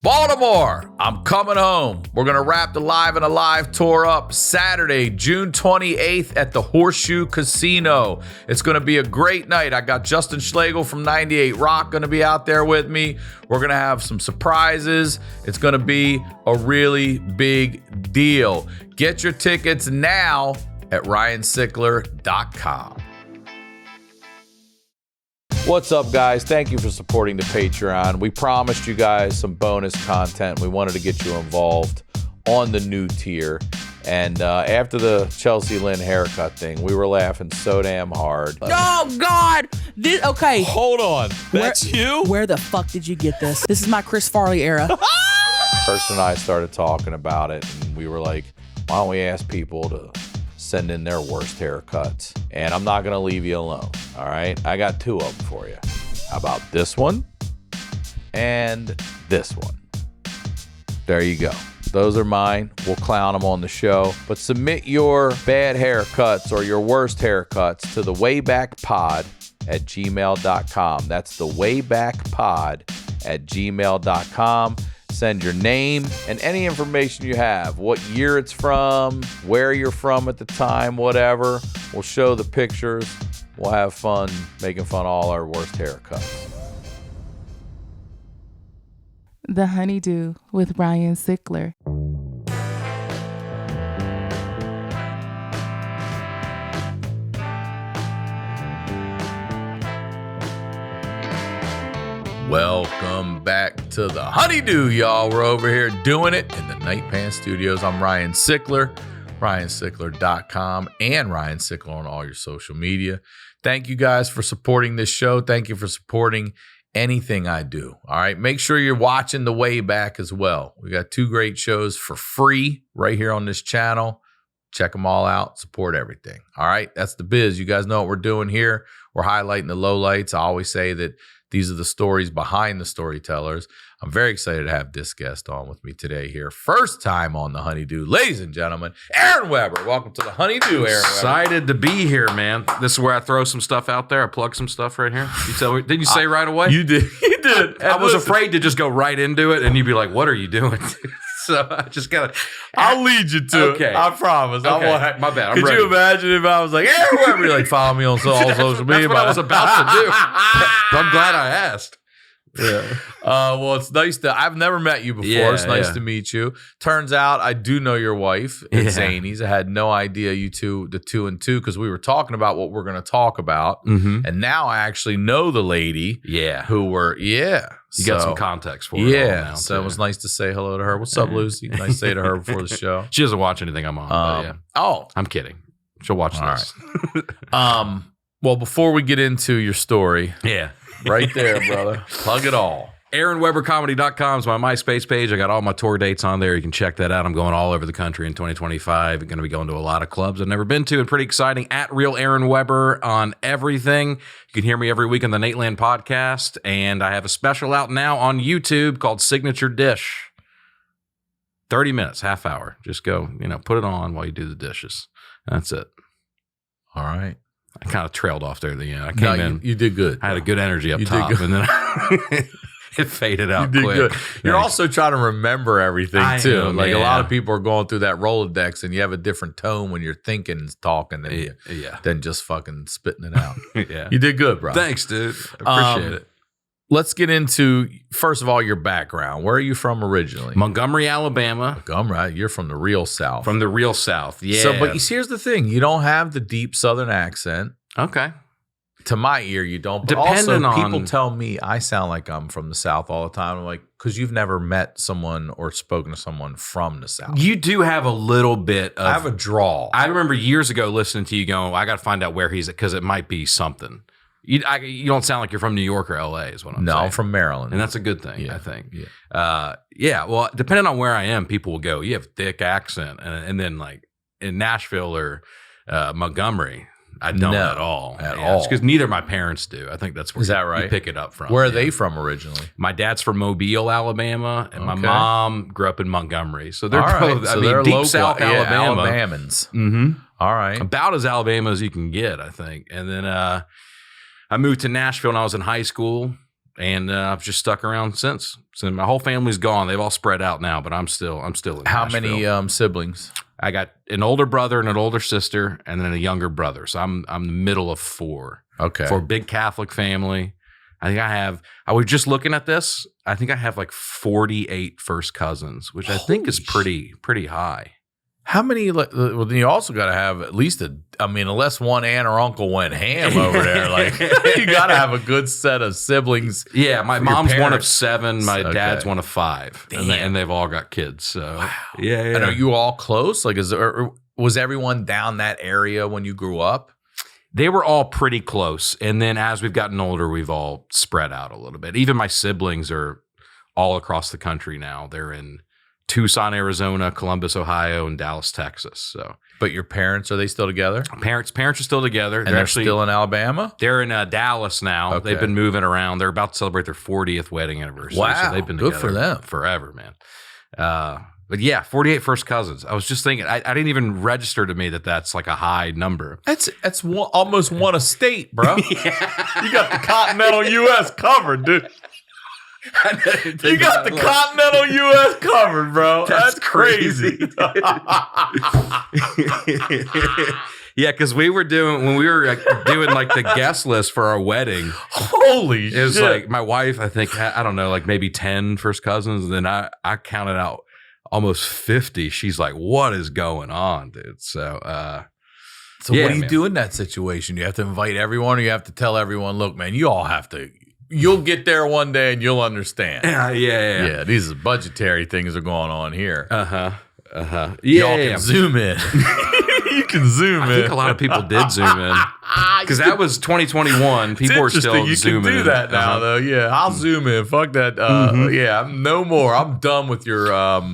Baltimore, I'm coming home. We're going to wrap the Live and Alive tour up Saturday, June 28th at the Horseshoe Casino. It's going to be a great night. I got Justin Schlegel from 98 Rock going to be out there with me. We're going to have some surprises. It's going to be a really big deal. Get your tickets now at RyanSickler.com. What's up, guys? Thank you for supporting the Patreon. We promised you guys some bonus content. We wanted to get you involved on the new tier. And after the Chelsea Lynn haircut thing, we were laughing so damn hard. Oh, God. Okay. Hold on. That's you? Where the fuck did you get this? This is my Chris Farley era. Kirsten and I started talking about it, and we were like, why don't we ask people to send in their worst haircuts? And I'm not going to leave you alone, all right? I got two of them for you. How about this one and this one? There you go. Those are mine. We'll clown them on the show. But submit your bad haircuts or your worst haircuts to the Wayback Pod at gmail.com. That's the Wayback Pod at gmail.com. Send your name and any information you have, what year it's from, where you're from at the time, whatever. We'll show the pictures. We'll have fun making fun of all our worst haircuts. The HoneyDew with Ryan Sickler. Welcome back to the HoneyDew, y'all. We're over here doing it in the Night Pants Studios. I'm Ryan Sickler, RyanSickler.com, and Ryan Sickler on all your social media. Thank you guys for supporting this show. Thank you for supporting anything I do. All right. Make sure you're watching the Wayback as well. We got two great shows for free right here on this channel. Check them all out. Support everything. All right. That's the biz. You guys know what we're doing here. We're highlighting the lowlights. I always say that these are the stories behind the storytellers. I'm very excited to have this guest on with me today here. First time on the HoneyDew. Ladies and gentlemen, Aaron Weber. Welcome to the HoneyDew, Aaron Weber. Excited to be here, man. This is where I throw some stuff out there. I plug some stuff right here. Didn't you say right away? You did. You did. I was afraid to just go right into it, and you'd be like, what are you doing? So I just got to... I'll lead you to okay. it. I promise. Okay. My bad. Could you imagine if I was like, Aaron Weber, you're like, follow me on all social media? That's what I was about to do. I'm glad I asked. Yeah. Well, it's nice to. I've never met you before. Yeah, it's nice to meet you. Turns out I do know your wife. It's Zanies. I had no idea you two, the 2 and 2, because we were talking about what we're going to talk about, and now I actually know the lady. Yeah. Who were You got some context for her. Yeah. Now, so it was nice to say hello to her. What's up, Lucy? Nice to say to her before the show. She doesn't watch anything I'm on. But yeah. Oh, I'm kidding. She'll watch this. Right. Well, before we get into your story, right there, brother, plug it all. AaronWeberComedy.com is my MySpace page. I got all my tour dates on there. You can check that out. I'm going all over the country in 2025. I'm going to be going to a lot of clubs I've never been to, and pretty exciting. At Real Aaron Weber on everything. You can hear me every week on the Nateland Podcast, and I have a special out now on YouTube called Signature Dish. 30 minutes, half hour. Just go, put it on while you do the dishes. That's it. All right. I kind of trailed off there at the end. I came in. You did good. I had a good energy up top, and then it faded out quick. Good. You're also trying to remember everything too. Am, a lot of people are going through that Rolodex, and you have a different tone when you're thinking and talking than just fucking spitting it out. Yeah, you did good, bro. Thanks, dude. Appreciate it. Let's get into, first of all, your background. Where are you from originally? Montgomery, Alabama. Montgomery, you're from the real South. From the real South, yeah. So, but here's the thing. You don't have the deep Southern accent. Okay. To my ear, you don't. But people tell me I sound like I'm from the South all the time. I'm like, because you've never met someone or spoken to someone from the South. You do have a little bit of... I have a drawl. I remember years ago listening to you going, I got to find out where he's at, because it might be something. You don't sound like you're from New York or LA is what I'm saying. No, I'm from Maryland. And that's a good thing, I think. Yeah. Well, depending on where I am, people will go, you have a thick accent. And then like in Nashville or Montgomery, I don't at all. It's because neither of my parents do. I think that's where you pick it up from. Where are they from originally? My dad's from Mobile, Alabama, and my mom grew up in Montgomery. So they're both, they're deep local, South Alabama. Alabamans. Mm-hmm. All right. About as Alabama as you can get, I think. And then I moved to Nashville when I was in high school, And I've just stuck around since. So my whole family's gone. They've all spread out now, but I'm still in How Nashville. many siblings? I got an older brother and an older sister, and then a younger brother. So I'm the middle of 4. Okay. For a big Catholic family. I was just looking at this. I think I have like 48 first cousins, which I think is pretty high. How many? Well, then you also got to have at least unless one aunt or uncle went ham over there, like you got to have a good set of siblings. Yeah, my mom's one of parents. 7. My Okay. dad's one of 5, and they've all got kids. So, Wow. yeah. And are you all close? Like, was everyone down that area when you grew up? They were all pretty close, and then as we've gotten older, we've all spread out a little bit. Even my siblings are all across the country now. They're in Tucson, Arizona, Columbus, Ohio, and Dallas, Texas. So, But your parents, are they still together? parents are still together. And they're still in Alabama? They're in Dallas now. Okay. They've been moving around. They're about to celebrate their 40th wedding anniversary. Wow. So they've been Good together for them. forever, man. But yeah, 48 first cousins. I was just thinking, I didn't even register to me that's like a high number. That's almost one a state, bro. You got the continental U.S. covered, dude. You got the continental U.S. covered, bro. That's crazy. Yeah, because when we were doing like the guest list for our wedding, Holy it was shit. like my wife, I think, I don't know, like maybe 10 first cousins. And then I counted out almost 50. She's like, what is going on, dude? So, So yeah, what do you man. do in that situation? You have to invite everyone, or you have to tell everyone, look, man, you all have to. You'll get there one day and you'll understand. yeah. These budgetary things are going on here. Yeah, Y'all can zoom in. You can zoom in. I think a lot of people did zoom in because that was 2021. It's People were still interesting. You zooming can do in. that now, though. Yeah, I'll zoom in. Fuck that. Yeah, no more. I'm done with your I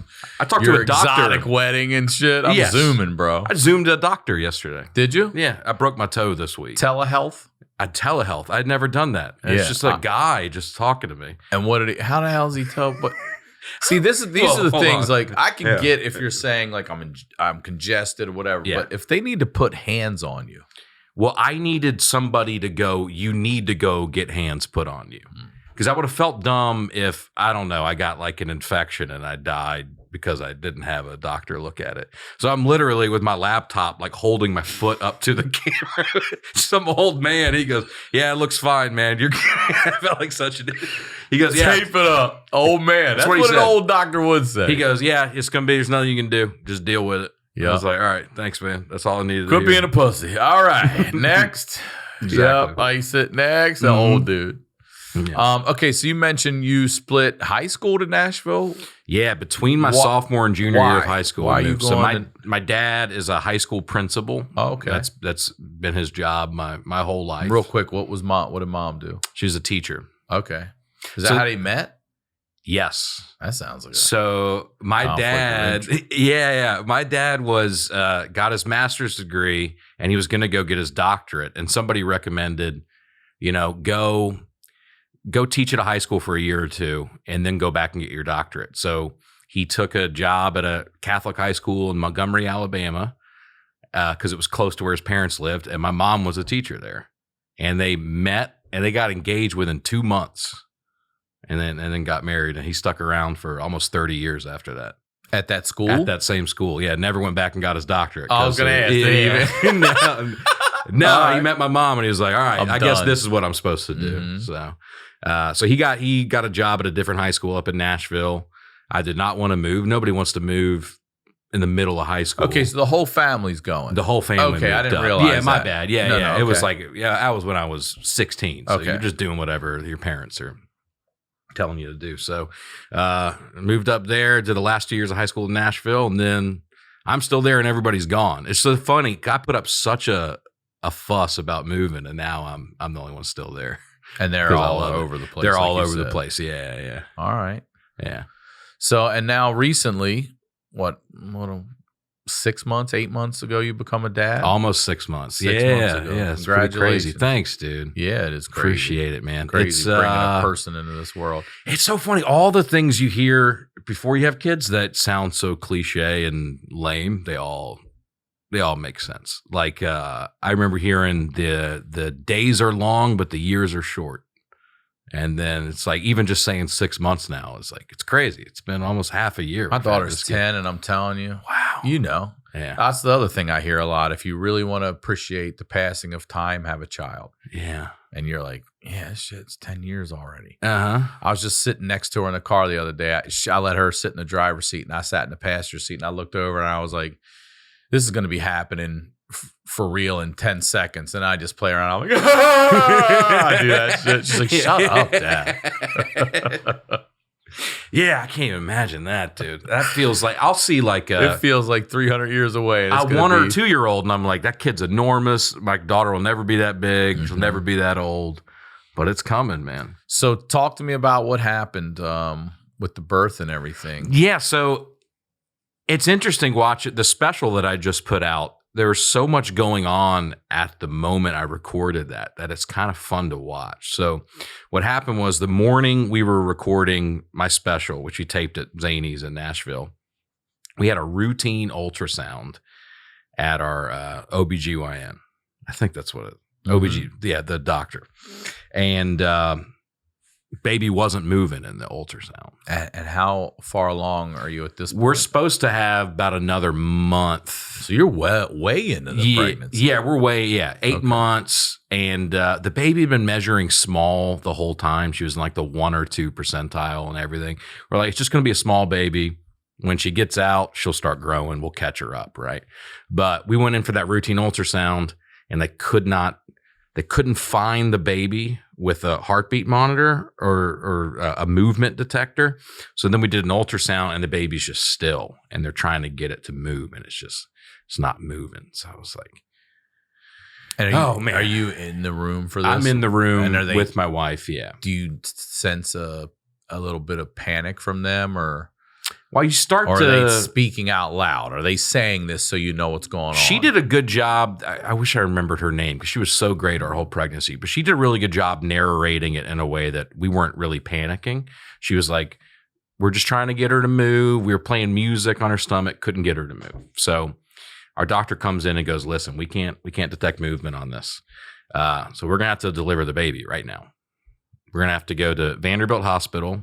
talked your to a doctor. exotic wedding and shit. I'm Yes. zooming, bro. I zoomed a doctor yesterday. Did you? Yeah, I broke my toe this week. Telehealth. I telehealth. I'd never done that. And Yeah. It's just a guy just talking to me. And what did he? How the hell does he tell? But see, these are the Hold things. on. Like I can Yeah. get if you're saying like I'm congested or whatever. Yeah. But if they need to put hands on you, Well, I needed somebody to go, you need to go get hands put on you. Because I would have felt dumb if, I don't know, I got like an infection and I died because I didn't have a doctor look at it. So I'm literally with my laptop, like holding my foot up to the camera. Some old man, he goes, yeah, it looks fine, man. I felt like such a, he goes, yeah. tape it up, old man. That's what he what an said. old doctor would say. He goes, yeah, it's going to be, there's nothing you can do. Just deal with it. Yeah. I was like, all right, thanks, man. That's all I needed to Quit hear. being a pussy. All right, next. Exactly. Yep, ice it next. The old dude. Yeah. Okay, so you mentioned you split high school to Nashville. Yeah, between my Why- sophomore and junior year of why? high school. Why I are you moved. So going my dad is a high school principal. Oh, okay. That's been his job my whole life. Real quick, what did mom do? She was a teacher. Okay, is that So- how they met? Yes. That sounds like So my Conflict of dad, interest. yeah. My dad was got his master's degree and he was going to go get his doctorate. And somebody recommended, go teach at a high school for a year or two and then go back and get your doctorate. So he took a job at a Catholic high school in Montgomery, Alabama, because it was close to where his parents lived. And my mom was a teacher there. And they met and they got engaged within 2 months. And then got married, and he stuck around for almost 30 years after that. at that school. At that same school. Yeah, never went back and got his doctorate. I was 'cause, gonna ask, did he even- No, All right. he met my mom, and he was like, all right, I'm I guess done. this is what I'm supposed to do. Mhm. So he got a job at a different high school up in Nashville. I did not want to move. Nobody wants to move in the middle of high school. Okay, so the whole family's going. The whole family. Okay, I moved didn't up. realize Yeah, my that. bad. Yeah, No, yeah. no, It was okay. like, that was when I was 16. So Okay. you're just doing whatever your parents are telling you to do. So moved up there, did the last 2 years of high school in Nashville, and then I'm still there and everybody's gone. It's so funny. I put up such a fuss about moving, and now I'm the only one still there. And they're 'Cause I all love it. over the place. They're like all you over the said. place. Yeah. All right. Yeah. So, and now recently, what 6 months, 8 months ago, you become a dad? Almost 6 months. 6 yeah. months ago. Yeah. It's pretty crazy. Congratulations. Thanks, dude. Yeah, it is crazy. Appreciate it, man. Crazy It's bringing a person into this world. It's so funny. All the things you hear before you have kids that sound so cliche and lame, they all make sense. Like I remember hearing the days are long, but the years are short. And then it's like, even just saying 6 months now is like, it's crazy. It's been almost half a year. My daughter's 10, and I'm telling you, wow. You know, Yeah. That's the other thing I hear a lot. If you really want to appreciate the passing of time, have a child. Yeah. And you're like, yeah, shit's 10 years already. Uh-huh. I was just sitting next to her in the car the other day. I let her sit in the driver's seat, and I sat in the passenger seat, and I looked over, and I was like, this is going to be happening for real in 10 seconds. And I just play around. I'm like, I do that shit. She's like, shut up, Dad. Yeah, I can't even imagine that, dude. That feels like, I'll see like it feels like 300 years away. A 1 or 2 year old, and I'm like, that kid's enormous. My daughter will never be that big. She'll never be that old. But it's coming, man. So talk to me about what happened with the birth and everything. Yeah, so it's interesting watching the special that I just put out. There was so much going on at the moment I recorded that it's kind of fun to watch. So what happened was the morning we were recording my special, which we taped at Zany's in Nashville, we had a routine ultrasound at our OBGYN. I think that's what it OBG, yeah, the doctor. And baby wasn't moving in the ultrasound. And how far along are you at this point? We're supposed to have about another month. So you're way into the pregnancy. Yeah, we're way, 8 months. And the baby had been measuring small the whole time. She was in like the 1 or 2 percentile and everything. We're like, it's just going to be a small baby. When she gets out, she'll start growing. We'll catch her up, right? But we went in for that routine ultrasound, and they couldn't find the baby with a heartbeat monitor or a movement detector. So then we did an ultrasound, and the baby's just still, and they're trying to get it to move, and it's not moving. So I was like, and are you in the room for this? I'm in the room and with my wife, yeah. Do you sense a little bit of panic from them, or? Well, you start or to... are they speaking out loud? Are they saying this so you know what's going on? She did a good job. I wish I remembered her name because she was so great our whole pregnancy. But she did a really good job narrating it in a way that we weren't really panicking. She was like, we're just trying to get her to move. We were playing music on her stomach, couldn't get her to move. So our doctor comes in and goes, listen, we can't detect movement on this. So we're going to have to deliver the baby right now. We're going to have to go to Vanderbilt Hospital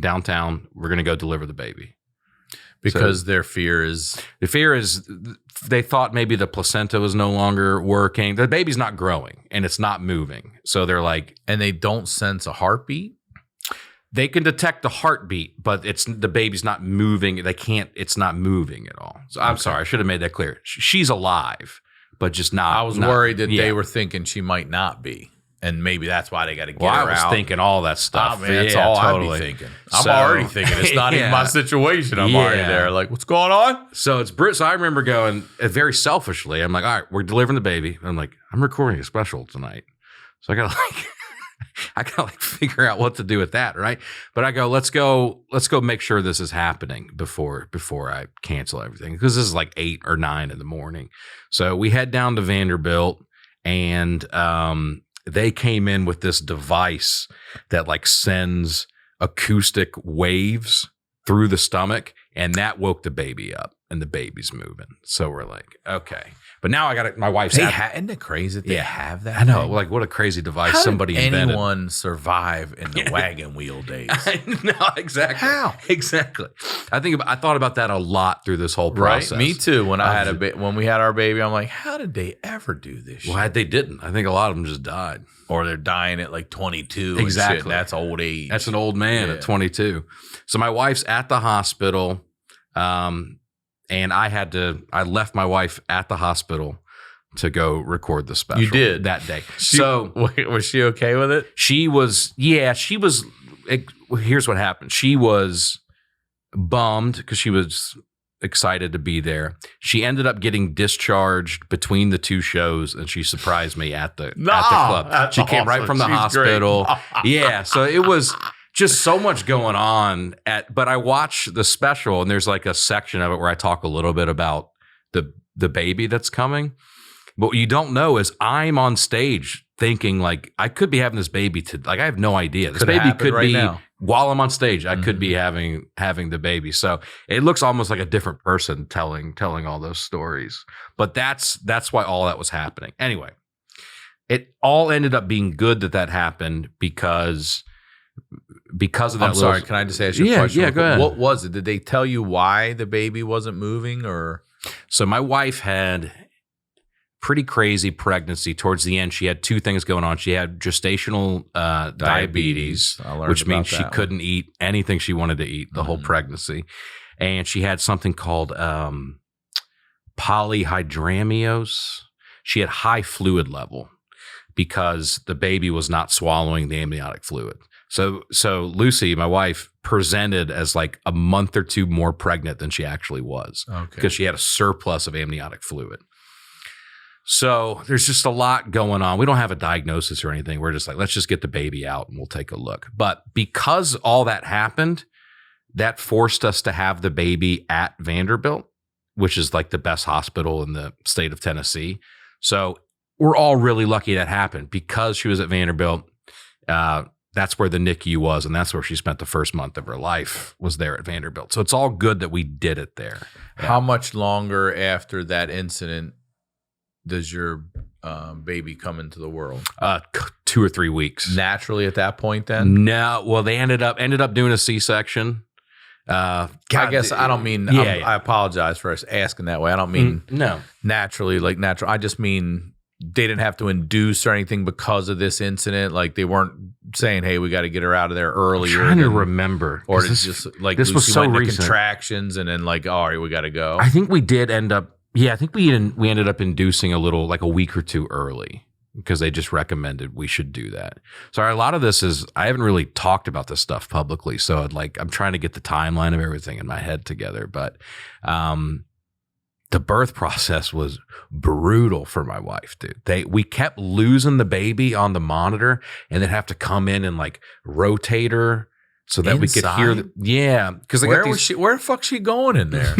downtown. We're going to go deliver the baby. Because their fear is they thought maybe the placenta was no longer working. The baby's not growing and it's not moving. So they're like, and they don't sense a heartbeat. They can detect the heartbeat, but the baby's not moving. It's not moving at all. So I'm sorry. I should have made that clear. She's alive, but just not. I was worried that they were thinking she might not be. And maybe that's why they got to get her out. I was thinking all that stuff. Oh, man, that's all totally. I'd be thinking. I'm already thinking. It's not even my situation. I'm already there. Like, what's going on? So so I remember going very selfishly. I'm like, all right, we're delivering the baby. I'm like, I'm recording a special tonight. So I got to figure out what to do with that, right? But I go, let's go make sure this is happening before I cancel everything. Because this is like 8 or 9 in the morning. So we head down to Vanderbilt, and they came in with this device that like sends acoustic waves through the stomach, and that woke the baby up, and the baby's moving. So we're like, okay. But now I got it. My wife's isn't it crazy that they have that? I know. Thing? Like, what a crazy device How somebody did invented. anyone survive in the wagon wheel days? No, exactly. How? Exactly. I thought about that a lot through this whole process. Right? Me too. When when we had our baby, I'm like, how did they ever do this? Well, they didn't. I think a lot of them just died. Or they're dying at like 22. Exactly. And shit, and that's old age. That's an old man at 22. So my wife's at the hospital, and I left my wife at the hospital to go record the special. You did? That day. Was she okay with it? She was. Here's what happened. She was bummed because she was excited to be there. She ended up getting discharged between the 2 shows, and she surprised me at the club. She came right from the hospital. Yeah, so it was just so much going on. But I watched the special, and there's like a section of it where I talk a little bit about the baby that's coming. But what you don't know is I'm on stage thinking like I could be having this baby I have no idea. This baby could be now. While I'm on stage, I could be having the baby. So it looks almost like a different person telling all those stories. But that's why all that was happening. Anyway, it all ended up being good that happened because of that. I'm sorry. Can I just ask you a question? Yeah, go ahead. What was it? Did they tell you why the baby wasn't moving, or? So my wife had pretty crazy pregnancy. Towards the end, she had two things going on. She had gestational diabetes, which means she couldn't eat anything she wanted to eat the whole pregnancy. And she had something called polyhydramnios. She had high fluid level because the baby was not swallowing the amniotic fluid. So Lucy, my wife, presented as like a month or two more pregnant than she actually was because she had a surplus of amniotic fluid. So there's just a lot going on. We don't have a diagnosis or anything. We're just like, let's just get the baby out and we'll take a look. But because all that happened, that forced us to have the baby at Vanderbilt, which is like the best hospital in the state of Tennessee. So we're all really lucky that happened because she was at Vanderbilt. That's where the NICU was, and that's where she spent the first month of her life, was there at Vanderbilt. So it's all good that we did it there. Yeah. How much longer after that incident does your baby come into the world? 2 or 3 weeks. Naturally at that point then? No. Well, they ended up doing a C-section. I guess I don't mean, I apologize for us asking that way. I don't mean naturally, like natural. I just mean they didn't have to induce or anything because of this incident. Like they weren't saying, hey, we got to get her out of there earlier. I'm trying to remember. Or it's just like this was so recent. Contractions and then like, all right, we got to go. I think we did end up, I think we ended up inducing a little, like a week or two early because they just recommended we should do that. So a lot of this is, I haven't really talked about this stuff publicly. So I'm trying to get the timeline of everything in my head together. But the birth process was brutal for my wife, dude. We kept losing the baby on the monitor and then have to come in and like rotate her so that we could hear. Because where the fuck's she going in there?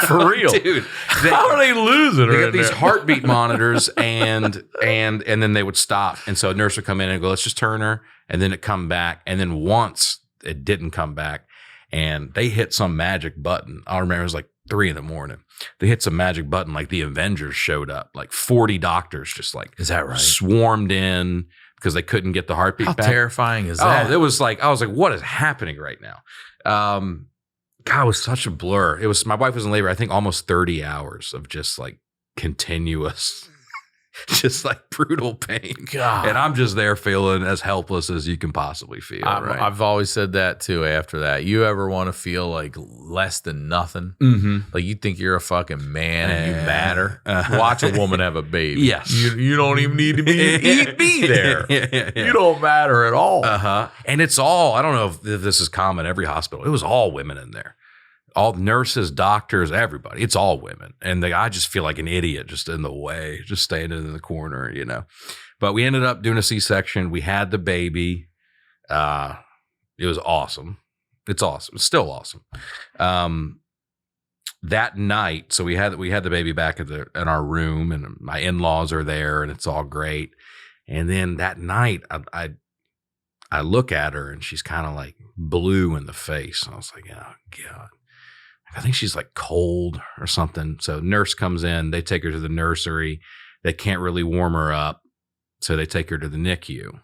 For real, dude. How are they losing her? They got these heartbeat monitors and then they would stop. And so a nurse would come in and go, let's just turn her. And then it come back. And then once it didn't come back and they hit some magic button. I remember it was like 3 a.m. They hit some magic button, like the Avengers showed up, like 40 doctors just like, is that right? Swarmed in because they couldn't get the heartbeat back. How terrifying is that? It was like, I was like, what is happening right now? God, it was such a blur. It was, my wife was in labor, I think almost 30 hours of just like continuous, just like brutal pain. God. And I'm just there feeling as helpless as you can possibly feel. Right? I've always said that too after that. You ever want to feel like less than nothing? Mm-hmm. Like you think you're a fucking man and you matter? Watch a woman have a baby. Yes. You don't even need to be there. You don't matter at all. And it's all, I don't know if this is common every hospital. It was all women in there. All nurses, doctors, everybody. It's all women. And I just feel like an idiot just in the way, just standing in the corner, you know. But we ended up doing a C-section. We had the baby. It was awesome. It's awesome. It's still awesome. That night, so we had the baby back in our room, and my in-laws are there, and it's all great. And then that night, I look at her, and she's kind of like blue in the face. I was like, oh, God. I think she's like cold or something. So nurse comes in, they take her to the nursery. They can't really warm her up. So they take her to the NICU. And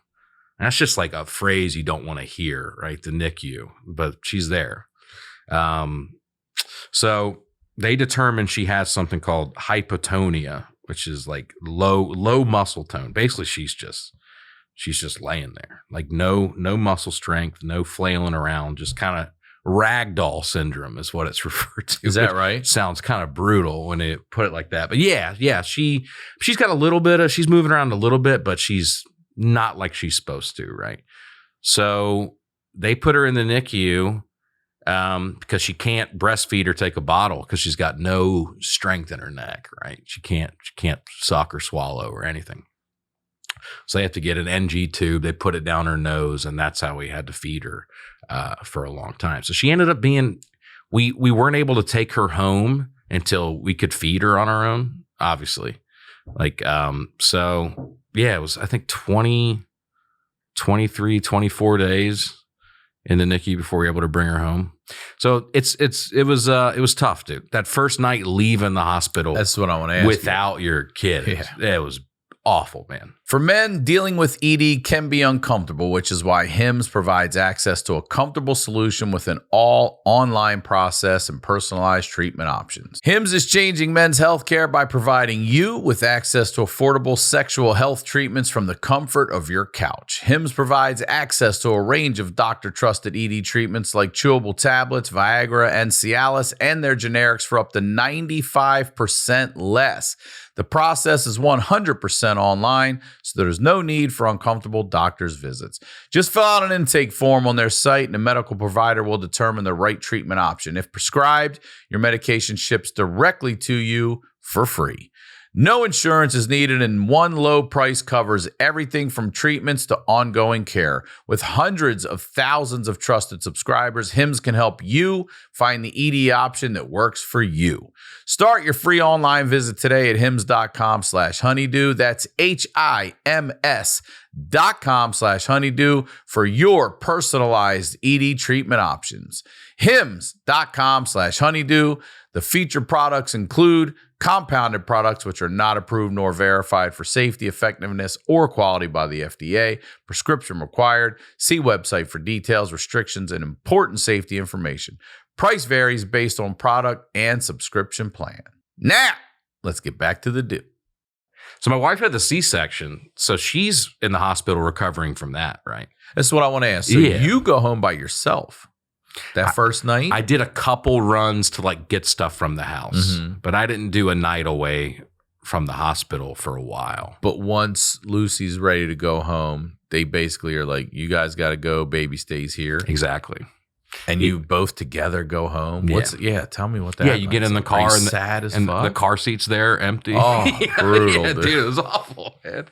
that's just like a phrase you don't want to hear, right? The NICU, but she's there. So they determine she has something called hypotonia, which is like low muscle tone. Basically, she's just laying there, like no muscle strength, no flailing around, just kind of ragdoll syndrome is what it's referred to. Is that right? Sounds kind of brutal when they put it like that. But yeah, she's got a little bit of, she's moving around a little bit, but she's not like she's supposed to, right? So they put her in the NICU because she can't breastfeed or take a bottle because she's got no strength in her neck, right? She can't suck or swallow or anything. So they have to get an NG tube. They put it down her nose, and that's how we had to feed her for a long time. So she ended up being, we weren't able to take her home until we could feed her on our own, obviously. So yeah, it was, I think 23, 24 days in the NICU before we were able to bring her home. So it was tough, dude. That first night leaving the hospital. That's what I want to ask without your kid. Yeah. It was awful, man. For men, dealing with ED can be uncomfortable, which is why HIMS provides access to a comfortable solution with an all-online process and personalized treatment options. HIMS is changing men's healthcare by providing you with access to affordable sexual health treatments from the comfort of your couch. HIMS provides access to a range of doctor-trusted ED treatments like chewable tablets, Viagra, and Cialis, and their generics for up to 95% less. The process is 100% online, so there's no need for uncomfortable doctor's visits. Just fill out an intake form on their site, and a medical provider will determine the right treatment option. If prescribed, your medication ships directly to you for free. No insurance is needed, and one low price covers everything from treatments to ongoing care. With hundreds of thousands of trusted subscribers, HIMS can help you find the ED option that works for you. Start your free online visit today at hims.com/honeydew. That's HIMS.com/honeydew for your personalized ED treatment options. hims.com/honeydew. The featured products include compounded products which are not approved nor verified for safety, effectiveness, or quality by the FDA. Prescription required. See website for details, restrictions, and important safety information. Price varies based on product and subscription plan. Now, let's get back to the do. So my wife had the C-section, so she's in the hospital recovering from that, right? That's what I want to ask. So you go home by yourself that first night? I did a couple runs to like get stuff from the house, but I didn't do a night away from the hospital for a while. But once Lucy's ready to go home, they basically are like, you guys got to go. Baby stays here. Exactly. And you both together go home. Tell me what that. Yeah, you get in the car and sad as and fuck. the car seat's there empty. Oh, brutal, dude. It was awful, man.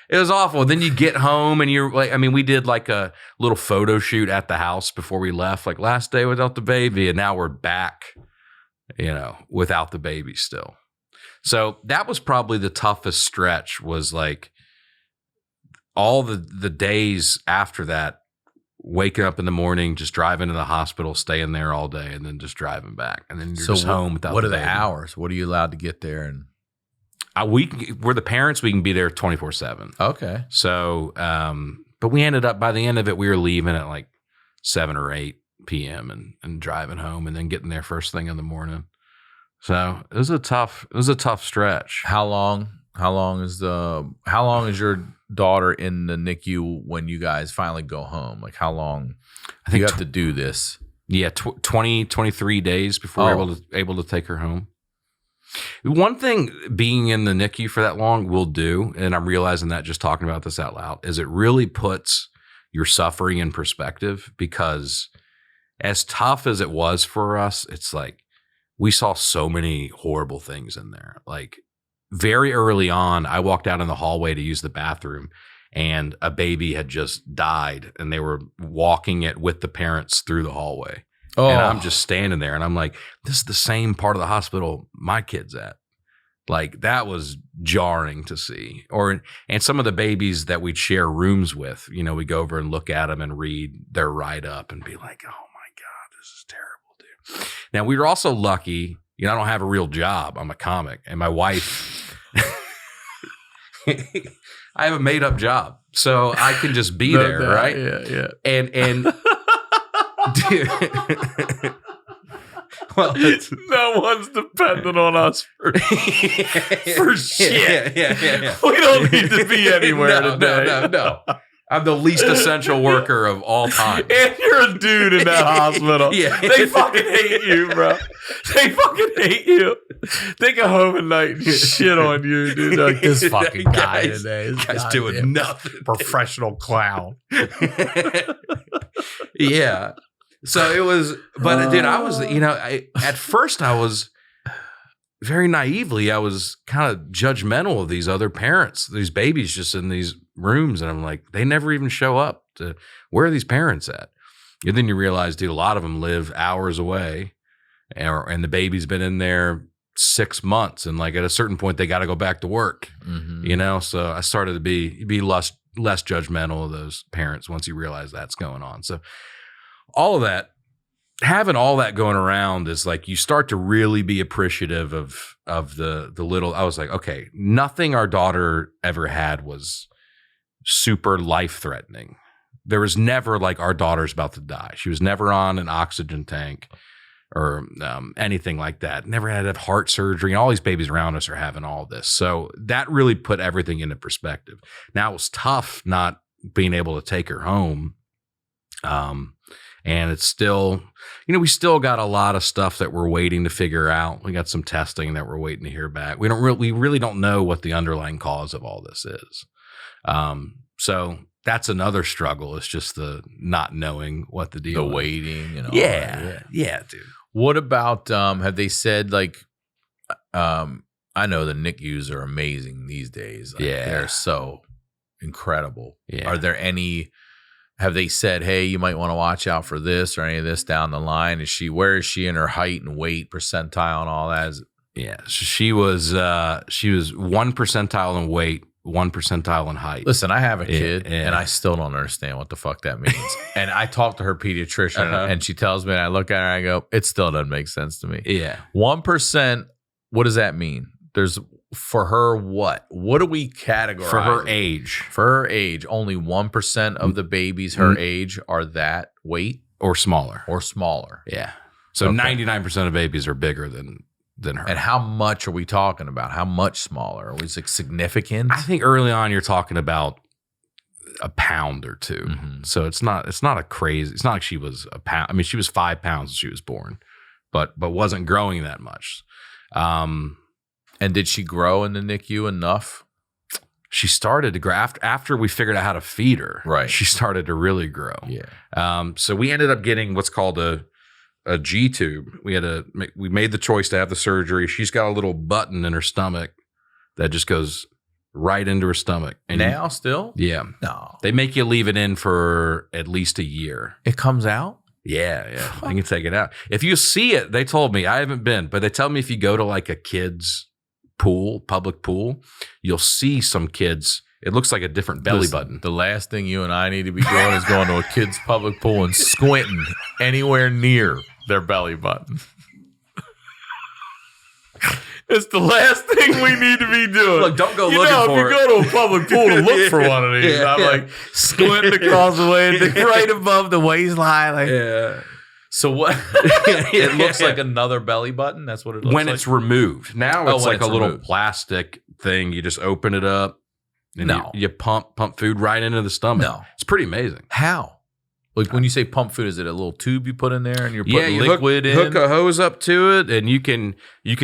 It was awful. Then you get home and you're like, I mean, we did like a little photo shoot at the house before we left, like last day without the baby, and now we're back, without the baby still. So that was probably the toughest stretch. Was like all the days after that. Waking up in the morning, just driving to the hospital, staying there all day, and then just driving back, and then you're just home without. What are the baby. hours? What are you allowed to get there? And we're the parents. We can be there 24/7. Okay. So, but we ended up by the end of it, we were leaving at like 7 or 8 p.m. and driving home, and then getting there first thing in the morning. So it was a tough stretch. How long is your daughter in the NICU when you guys finally go home? Like how long I think you have to do this? Yeah, 23 days before we're able to take her home. One thing being in the NICU for that long will do, and I'm realizing that just talking about this out loud, is it really puts your suffering in perspective, because as tough as it was for us, it's like we saw so many horrible things in there. Like very early on, I walked out in the hallway to use the bathroom, and a baby had just died, and they were walking it with the parents through the hallway. Oh. And I'm just standing there, and I'm like, this is the same part of the hospital my kid's at. Like, that was jarring to see. And some of the babies that we'd share rooms with, we go over and look at them and read their write-up and be like, oh my God, this is terrible, dude. Now, we were also lucky. I don't have a real job. I'm a comic. And my wife, I have a made up job. So I can just be there, right? Yeah. And dude, well, no one's dependent on us for shit. Yeah. We don't need to be anywhere today. No. I'm the least essential worker of all time. And you're a dude in that hospital. Yeah. They fucking hate you, bro. They fucking hate you. They go home at night and shit on you, dude. They're like, this fucking guy today. This guy's doing nothing. Professional clown. Yeah. So it was, but dude, I was, at first I was very naively, I was kind of judgmental of these other parents, these babies just in these rooms. And I'm like, they never even show up to, where are these parents at? And then you realize, dude, a lot of them live hours away, and the baby's been in there 6 months. And like at a certain point, they got to go back to work, So I started to be less judgmental of those parents once you realize that's going on. So all of that having all that going around is like you start to really be appreciative of the little. I was like, okay, nothing our daughter ever had was super life threatening. There was never like our daughter's about to die. She was never on an oxygen tank or anything like that. Never had to have heart surgery. And all these babies around us are having all this. So that really put everything into perspective. Now it was tough not being able to take her home. And it's still, we still got a lot of stuff that we're waiting to figure out. We got some testing that we're waiting to hear back. We really don't know what the underlying cause of all this is. So that's another struggle. It's just the not knowing what the deal is. The waiting and all Yeah, that. yeah, dude. What about, have they said like, I know the NICUs are amazing these days. Like, Yeah. They're so incredible. Yeah. Are there have they said, hey, you might want to watch out for this or any of this down the line? Where is she in her height and weight percentile and all that? Yeah, she was 1 percentile in weight, 1 percentile in height. Listen, I have a kid Yeah. and I still don't understand what the fuck that means. And I talked to her pediatrician and she tells me, and I look at her and I go, it still doesn't make sense to me. Yeah. 1%, what does that mean? There's for her what? What do we categorize? For her age. For her age, only 1% of the babies her age are that weight Or smaller. or smaller. Yeah. So Okay. 99% of babies are bigger than her. And how much are we talking about? How much smaller? Are we significant? I think early on you're talking about a pound or two. Mhm. So it's not a crazy. It's not like she was a pound. I mean, she was 5 pounds when she was born, but wasn't growing that much. And did she grow in the NICU enough? She started to grow after we figured out how to feed her. Right. She started to really grow. Yeah. So we ended up getting what's called a G tube. We made the choice to have the surgery. She's got a little button in her stomach that just goes right into her stomach. And Now still? yeah. No. They make you leave it in for at least a year. It comes out? Yeah. I can take it out. If you see it, they told me, I haven't been, but they tell me if you go to like a kid's pool, public pool, you'll see some kids. It looks like a different belly button. The last thing you and I need to be doing is going to a kid's public pool and squinting anywhere near their belly button. It's the last thing we need to be doing. Look, don't go looking for it. If you go to a public pool to look for one of these, Yeah, I'm yeah. like squinting across the way, right above the waistline. Like, Yeah. so what? It looks like another belly button. That's what it looks When like. it's removed. Now Oh, it's when like it's a little removed. plastic thing. You just open it up and No. you pump food right into the stomach. No. It's pretty amazing. How? Like when you say pump food, is it a little tube you put in there and you're putting you liquid in? hook a hose up to it, and you can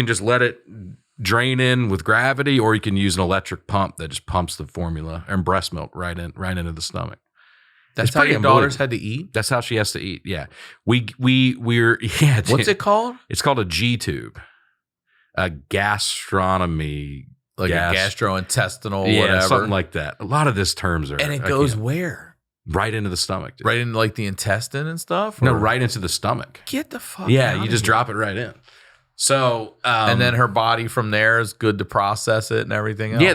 just let it drain in with gravity, or you can use an electric pump that just pumps the formula and breast milk right into the stomach. That's It's how pretty your daughters unbelievable. had to eat? That's how she has to eat. Yeah, we're yeah. What's it called? It's called a G tube, a gastronomy, Like gas- a gastrointestinal, yeah, whatever. something like that. A lot of these terms are and it I goes can't- where? right into the stomach, dude. Right in like the intestine and stuff? No, Or- right into the stomach. Get the fuck Yeah, out you of just here. drop it right in. So, And then her body from there is good to process it and everything else. yeah,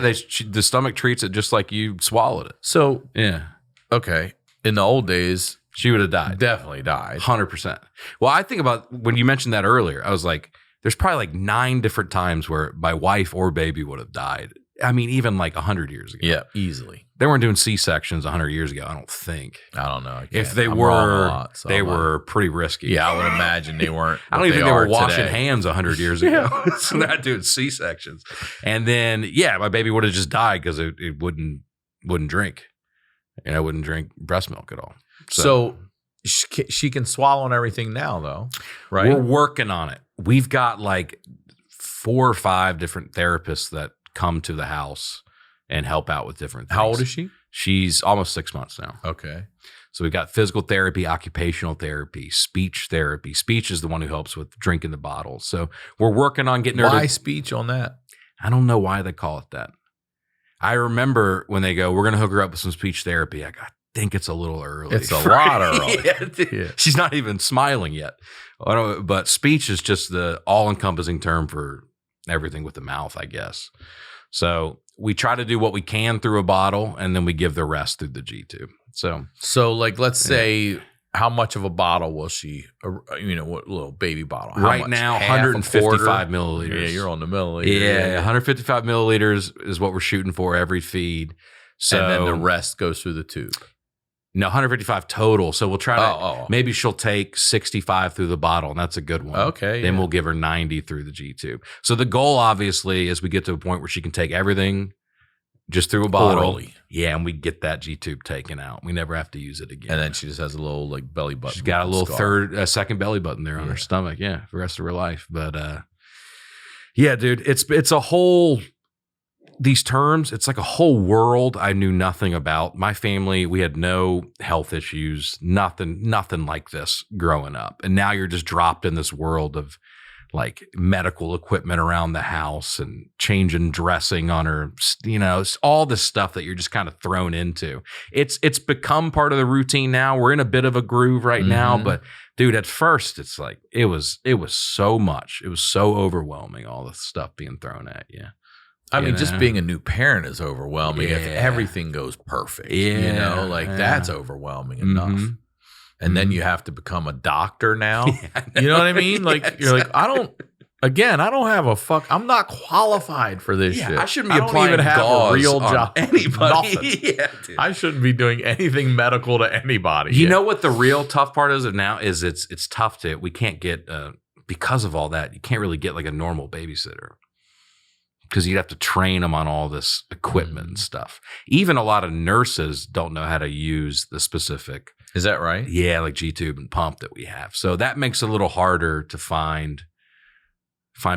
the stomach treats it just like you swallowed it. So, Yeah, okay. In the old days, she would have died. definitely died. 100%. Well, I think about when you mentioned that earlier, I was like, there's probably like 9 different times where my wife or baby would have died. I mean, even like 100 years ago. Yeah, easily. They weren't doing C-sections 100 years ago, I don't think. I don't know. I If can't- they I'm were, wrong a lot, so they I'm not- were pretty risky. Yeah, I would imagine they weren't. I don't what even think they are were washing today. hands 100 years ago. So they're not doing C-sections. And then, yeah, my baby would have just died because it wouldn't drink. And I wouldn't drink breast milk at all. So she can swallow and everything now, though, right? We're working on it. We've got like 4 or 5 different therapists that come to the house and help out with different things. How old is she? She's almost 6 months now. Okay. So we've got physical therapy, occupational therapy, speech therapy. Speech is the one who helps with drinking the bottle. So we're working on getting her Why to, speech on that? I don't know why they call it that. I remember when they go, we're going to hook her up with some speech therapy. I think it's a little early. It's a lot early. Yeah, dude. Yeah. She's not even smiling yet. But speech is just the all-encompassing term for everything with the mouth, I guess. So we try to do what we can through a bottle, and then we give the rest through the G tube. So So, like, let's say how much of a bottle will she? What little baby bottle? How Right much? now, Half, 155 milliliters. Yeah, you're on the milliliter. Yeah, 155 milliliters is what we're shooting for every feed. So and then the rest goes through the tube. No, 155 total. So we'll try to. Oh. Maybe she'll take 65 through the bottle, and that's a good one. Okay. Then we'll give her 90 through the G tube. So the goal, obviously, is we get to a point where she can take everything just through a bottle. Orally. Yeah, and we get that G tube taken out. We never have to use it again. And then she just has a little like belly button. She's got a little scar. second belly button there on her stomach. Yeah, for the rest of her life. But yeah, dude, it's a whole. These terms, it's like a whole world I knew nothing about. My family, we had no health issues, nothing like this growing up. And now you're just dropped in this world of like medical equipment around the house and changing dressing on her, it's all this stuff that you're just kind of thrown into. It's become part of the routine now. We're in a bit of a groove right now, but dude, at first it's like, it was so much. It was so overwhelming, all the stuff being thrown at you. I mean, just being a new parent is overwhelming if everything goes perfect. That's overwhelming enough. And then you have to become a doctor now. You know what I mean? Like, you're like, I don't have I'm not qualified for this shit. I shouldn't be applying even have a real job. Anybody. I shouldn't be doing anything medical to anybody. You know what the real tough part is now is it's tough we can't get, because of all that, you can't really get like a normal babysitter. Because you'd have to train them on all this equipment and stuff. Even a lot of nurses don't know how to use the specific. Is that right? Yeah, like G-tube and pump that we have. So that makes it a little harder to find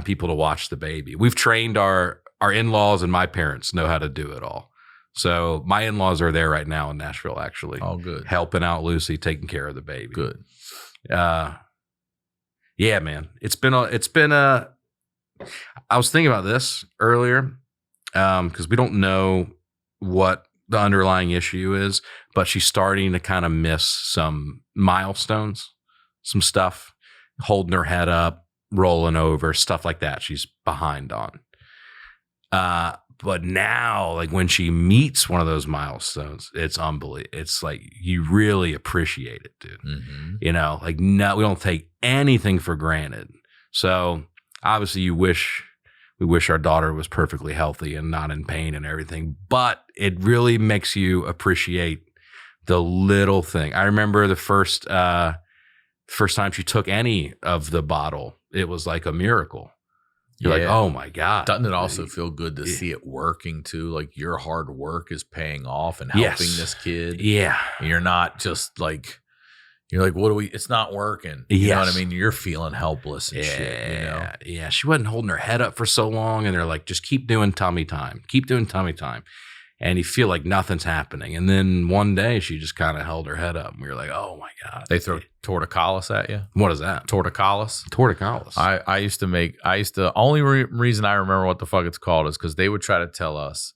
people to watch the baby. We've trained our in-laws, and my parents know how to do it all. So my in-laws are there right now in Nashville, actually. Oh, good. Helping out Lucy, taking care of the baby. Good. Yeah, man. It's been a. I was thinking about this earlier because we don't know what the underlying issue is, but she's starting to kind of miss some milestones, some stuff, holding her head up, rolling over, stuff like that. She's behind on. But now, like when she meets one of those milestones, it's unbelievable. It's like you really appreciate it, dude. Mm-hmm. We don't take anything for granted. So obviously, we wish our daughter was perfectly healthy and not in pain and everything, but it really makes you appreciate the little thing. I remember the first time she took any of the bottle, it was like a miracle. You're like, oh my God. Doesn't it also feel good to see it working too? Like your hard work is paying off and helping this kid. Yeah. And you're not just like, it's not working. You know what I mean? You're feeling helpless and shit, Yeah. She wasn't holding her head up for so long. And they're like, just keep doing tummy time. Keep doing tummy time. And you feel like nothing's happening. And then one day she just kind of held her head up. And we were like, oh my God. They throw torticollis at you? What is that? Torticollis. Only reason I remember what the fuck it's called is because they would try to tell us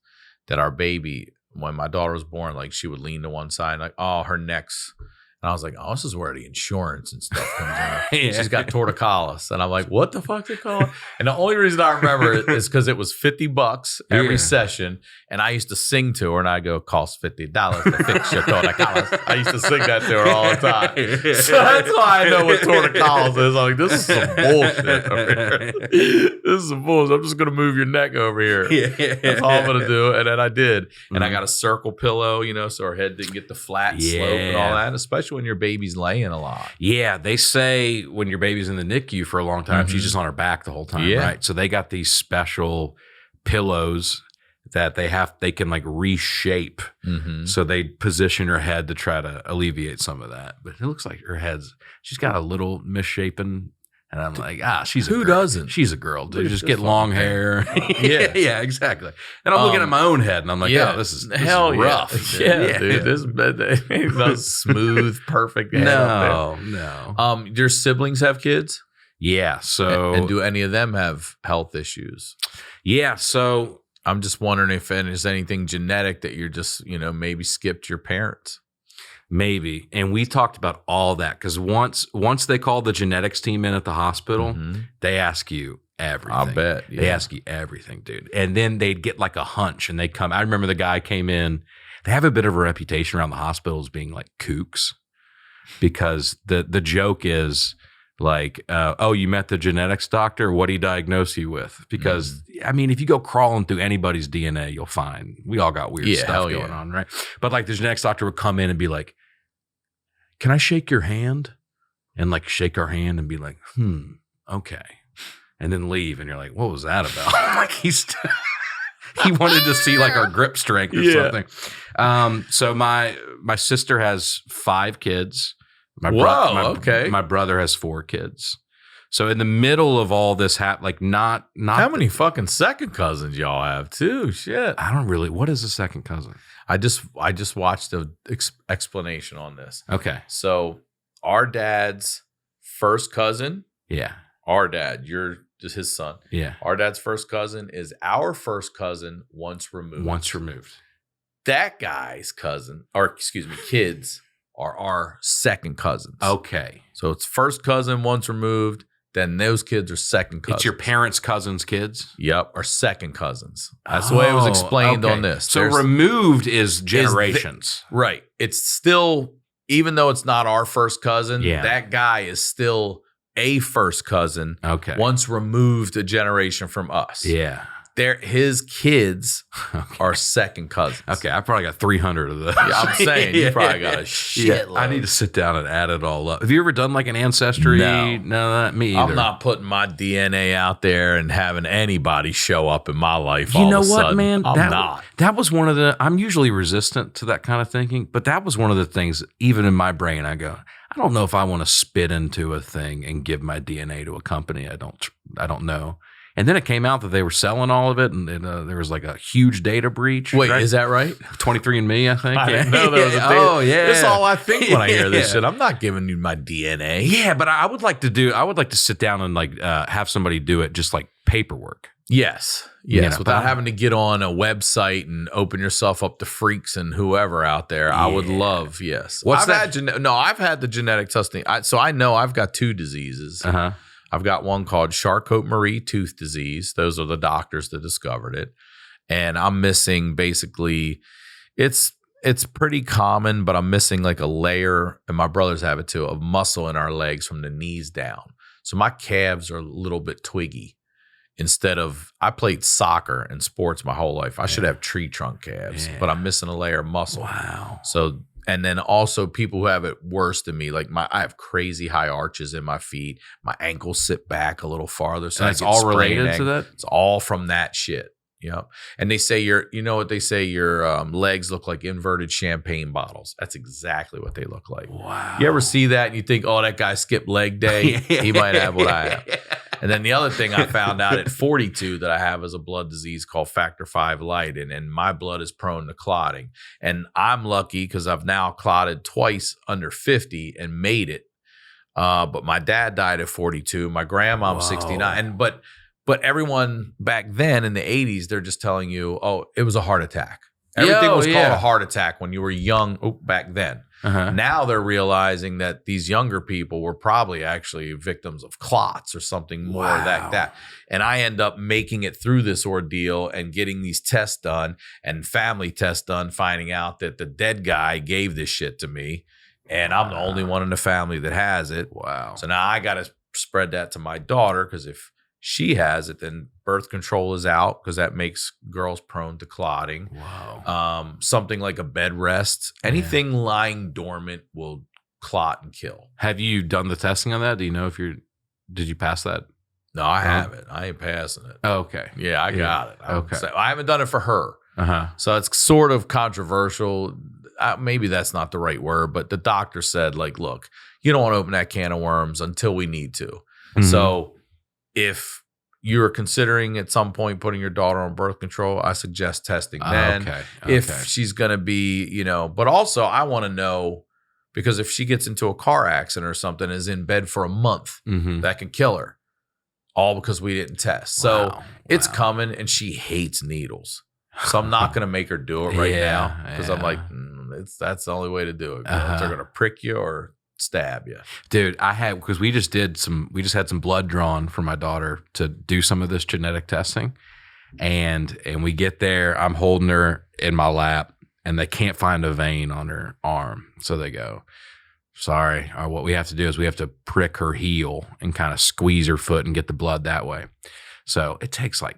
that our baby, when my daughter was born, like she would lean to one side, like, oh, her neck's. And I was like, oh, this is where the insurance and stuff comes in. She's got torticollis. And I'm like, what the fuck's it called? And the only reason I remember it is because it was $50 every session. And I used to sing to her and I go, cost $50 to fix your torticollis. I used to sing that to her all the time. So that's why I know what torticollis is. I'm like, this is some bullshit over here. This is some bullshit. I'm just going to move your neck over here. That's all I'm going to do. And then I did. And I got a circle pillow, so her head didn't get the flat slope and all that, especially when your baby's laying a lot. Yeah, they say when your baby's in the NICU for a long time, she's just on her back the whole time, right? So they got these special pillows that they can like reshape. So they position her head to try to alleviate some of that. But it looks like she's got a little misshapen. And I'm like, she's a girl. Who doesn't? She's a girl, dude. Just get long hair. Yeah, exactly. And I'm looking at my own head and I'm like, this is rough. Yeah, dude. This is not smooth, perfect head up there. No. Your siblings have kids? Yeah. So and do any of them have health issues? Yeah. So I'm just wondering if there's anything genetic that you're just, maybe skipped your parents. Maybe. And we talked about all that because once they call the genetics team in at the hospital, they ask you everything. I bet. Yeah. They ask you everything, dude. And then they'd get like a hunch and they'd come. I remember the guy came in. They have a bit of a reputation around the hospitals being like kooks. because the joke is like, oh, you met the genetics doctor? What did he diagnose you with? Because, I mean, if you go crawling through anybody's DNA, you'll find we all got weird stuff going on, right? But like the genetics doctor would come in and be like, can I shake your hand? And like shake our hand and be like, okay. And then leave. And you're like, what was that about? Like he wanted to see like our grip strength or something. So my sister has 5 kids. My brother has 4 kids. So in the middle of all this, not how many fucking second cousins y'all have too? Shit, I don't really. What is a second cousin? I just watched the explanation on this. Okay, so our dad's first cousin. Yeah, our dad. You're just his son. Yeah, our dad's first cousin is our first cousin once removed. That guy's cousin, or excuse me, kids. Are our second cousins. Okay. So it's first cousin once removed, then those kids are second cousins. It's your parents' cousins' kids? Yep, or second cousins. That's the way it was explained on this. So removed is generations. Right. It's still, even though it's not our first cousin, Yeah. that guy is still a first cousin. Okay. Once removed a generation from us. Yeah. His kids are second cousins. Okay, I probably got 300 of those. Yeah, I'm saying you probably got a shitload. I need to sit down and add it all up. Have you ever done like an ancestry? No, not me either. I'm not putting my DNA out there and having anybody show up in my life. You all know of a what, sudden. man? I'm not. That was one of the. I'm usually resistant to that kind of thinking, but that was one of the things. Even in my brain, I go, I don't know if I want to spit into a thing and give my DNA to a company. I don't know. And then it came out that they were selling all of it, and there was like a huge data breach. Wait, right? Is that right? 23andMe, I think. I didn't know there was a data. Oh, yeah. That's all I think when I hear this Yeah. shit. I'm not giving you my DNA. Yeah, but I would like to sit down and like have somebody do it, just like paperwork. Yes, You know, without having to get on a website and open yourself up to freaks and whoever out there. I would love, yes. What's I've that? I've had the genetic testing. So I know I've got 2 diseases. Uh-huh. I've got one called Charcot-Marie tooth disease. Those are the doctors that discovered it. And I'm missing basically, it's pretty common, but I'm missing like a layer, and my brothers have it too, of muscle in our legs from the knees down. So my calves are a little bit twiggy. I played soccer and sports my whole life. I should have tree trunk calves, but I'm missing a layer of muscle. Wow. So, and then also people who have it worse than me, like I have crazy high arches in my feet. My ankles sit back a little farther. So That's all related to that? It's all from that shit. Yeah. And they say your legs look like inverted champagne bottles. That's exactly what they look like. Wow. You ever see that and you think, oh, that guy skipped leg day? He might have what I have. And then the other thing I found out at 42 that I have is a blood disease called factor V Leiden, and my blood is prone to clotting. And I'm lucky because I've now clotted twice under 50 and made it. But my dad died at 42. My grandma, I'm 69. But everyone back then in the 80s, they're just telling you, oh, it was a heart attack. Everything was called a heart attack when you were young back then. Uh-huh. Now they're realizing that these younger people were probably actually victims of clots or something more like that. And I end up making it through this ordeal and getting these tests done and family tests done, finding out that the dead guy gave this shit to me. And I'm the only one in the family that has it. Wow. So now I got to spread that to my daughter, because if she has it, then birth control is out, because that makes girls prone to clotting. Wow. Something like a bed rest, anything lying dormant will clot and kill. Have you done the testing on that? Do you know did you pass that? No, I haven't. I ain't passing it. Oh, okay. Yeah, I got it. Okay. I haven't done it for her. Uh-huh. So it's sort of controversial. Maybe that's not the right word, but the doctor said, like, look, you don't want to open that can of worms until we need to. Mm-hmm. So if you're considering at some point putting your daughter on birth control, I suggest testing then. Okay. If she's going to be, but also I want to know, because if she gets into a car accident or something, is in bed for a month, that can kill her, all because we didn't test. So it's coming, and she hates needles. So I'm not going to make her do it right now, because I'm like, that's the only way to do it. They're going to prick you or stab you. Dude, because we just had some blood drawn for my daughter to do some of this genetic testing. And we get there, I'm holding her in my lap, and they can't find a vein on her arm. So they go, sorry. What we have to do is we have to prick her heel and kind of squeeze her foot and get the blood that way. So it takes like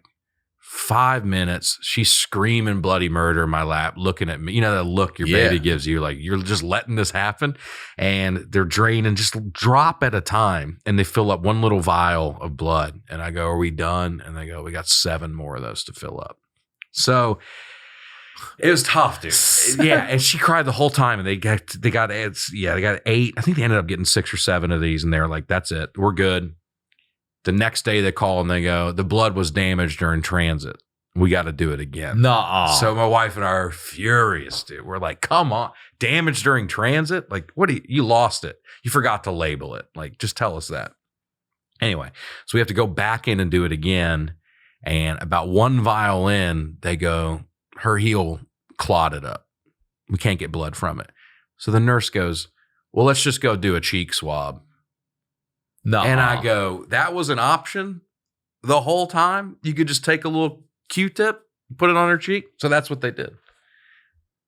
5 minutes. She's screaming bloody murder in my lap, looking at me. You know that look your baby gives you, like you're just letting this happen. And they're draining just drop at a time. And they fill up one little vial of blood. And I go, are we done? And they go, we got 7 more of those to fill up. So it was tough, dude. Yeah, and she cried the whole time. And they got 8. I think they ended up getting 6 or 7 of these. And they were like, that's it. We're good. The next day they call and they go, the blood was damaged during transit. We got to do it again. Nuh-uh. So my wife and I are furious, dude. We're like, come on. Damage during transit? Like, what you lost it. You forgot to label it. Like, just tell us that. Anyway, so we have to go back in and do it again. And about 1 vial in, they go, her heel clotted up. We can't get blood from it. So the nurse goes, well, let's just go do a cheek swab. No. And I go, that was an option the whole time? You could just take a little Q-tip, put it on her cheek? So that's what they did.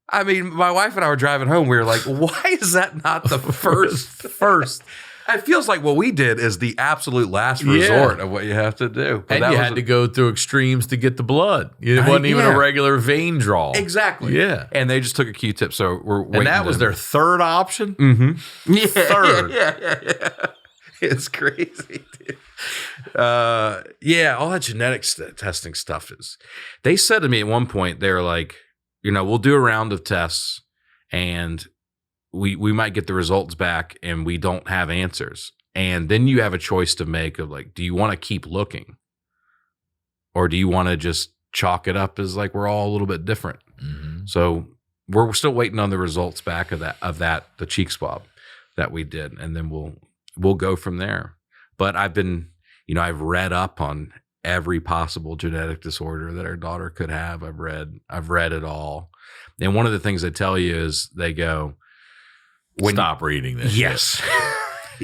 I mean, my wife and I were driving home. We were like, why is that not the first? It feels like what we did is the absolute last resort of what you have to do. But and you had to go through extremes to get the blood. It wasn't even a regular vein draw. Exactly. Yeah. And they just took a Q-tip. So we're waiting. And that was their third option? Mm-hmm. Yeah. Third. Yeah. It's crazy, dude. All that genetic testing stuff is. They said to me at one point, they were like, we'll do a round of tests and we might get the results back and we don't have answers. And then you have a choice to make of like, do you want to keep looking? Or do you want to just chalk it up as like we're all a little bit different? Mm-hmm. So we're still waiting on the results back of that the cheek swab that we did, and then we'll go from there. But I've been, I've read up on every possible genetic disorder that our daughter could have. I've read it all. And one of the things they tell you is they go, stop reading this. Yes.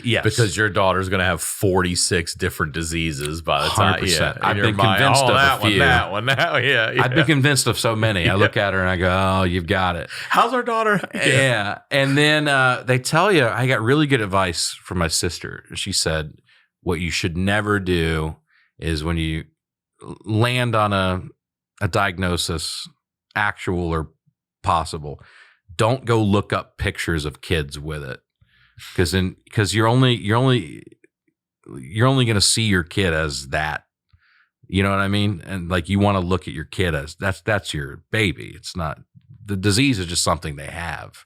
Yes. Because your daughter's going to have 46 different diseases by the time. 100%. Yeah, I've been convinced of a few. That one. Yeah. I've been convinced of so many. I look at her and I go, oh, you've got it. How's our daughter? Yeah. And then they tell you, I got really good advice from my sister. She said, what you should never do is when you land on a diagnosis, actual or possible, don't go look up pictures of kids with it. Because you're only going to see your kid as that, you know what I mean? And like you want to look at your kid as that's your baby. It's not, the disease is just something they have.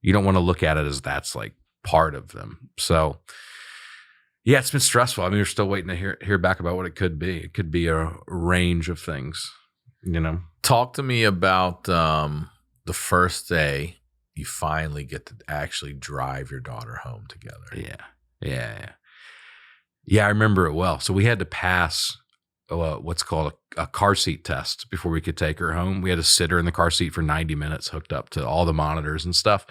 You don't want to look at it as that's like part of them. So yeah, it's been stressful. I mean, we're still waiting to hear back about what it could be. It could be a range of things, Talk to me about the first day you finally get to actually drive your daughter home together. Yeah, I remember it well. So we had to pass what's called a car seat test before we could take her home. We had to sit her in the car seat for 90 minutes hooked up to all the monitors and stuff.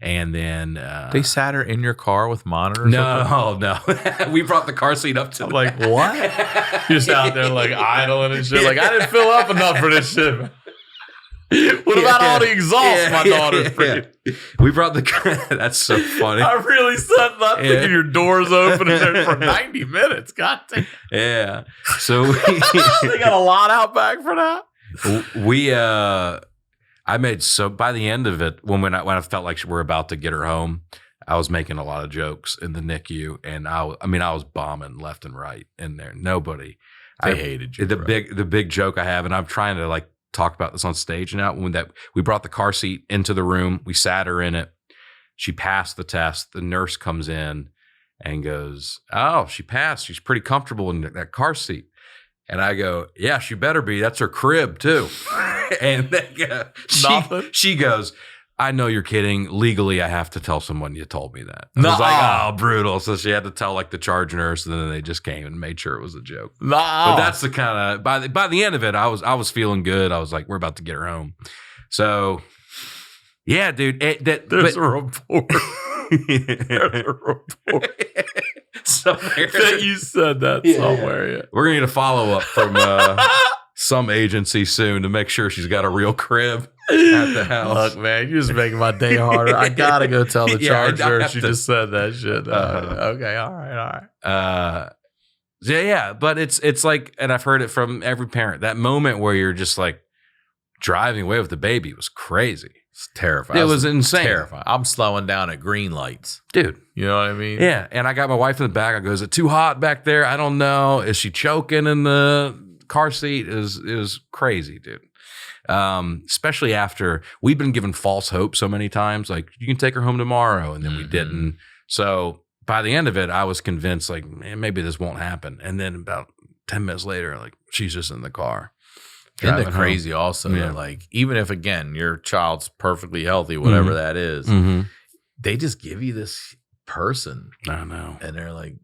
And then they sat her in your car with monitors? No. We brought the car seat up to I'm like, what? You're just out there like idling and shit. Like, I didn't fill up enough for this shit. What about all the exhaust my daughter's breathing? We brought the that's so funny. I really sat not thinking your doors open in there for 90 minutes. God damn. Yeah. So they got a lot out back for that. I made by the end of it, when I felt like we're about to get her home, I was making a lot of jokes in the NICU, and I was bombing left and right in there. Nobody. They hated you. The big joke I have, and I'm trying to like talk about this on stage now, we brought the car seat into the room, we sat her in it, she passed the test, the nurse comes in and goes, oh, she passed, she's pretty comfortable in that car seat. And I go, yeah, she better be, that's her crib too. And she goes, I know you're kidding. Legally, I have to tell someone you told me that. I was like, oh, brutal. So she had to tell like the charge nurse, and then they just came and made sure it was a joke. But that's the kind of by the end of it, I was feeling good. I was like, we're about to get her home. So yeah, dude. There's a report. There's a report. Somewhere that you said that somewhere. Yeah. We're gonna need a follow up from some agency soon to make sure she's got a real crib at the house. Look, man, you're just making my day harder. I gotta go tell the charger she just said that shit. Okay, all right. Yeah, but it's like, and I've heard it from every parent, that moment where you're just like driving away with the baby was crazy. It's terrifying. It was insane. Terrifying. I'm slowing down at green lights. Dude. You know what I mean? Yeah, and I got my wife in the back. I go, is it too hot back there? I don't know. Is she choking in the car seat? It was crazy, dude. Especially after we've been given false hope so many times, like you can take her home tomorrow, and then we didn't. So by the end of it, I was convinced, like, man, maybe this won't happen. And then about 10 minutes later, like, she's just in the car. Isn't it crazy also that, like, even if, again, your child's perfectly healthy, whatever that is, they just give you this person. I know. And they're like,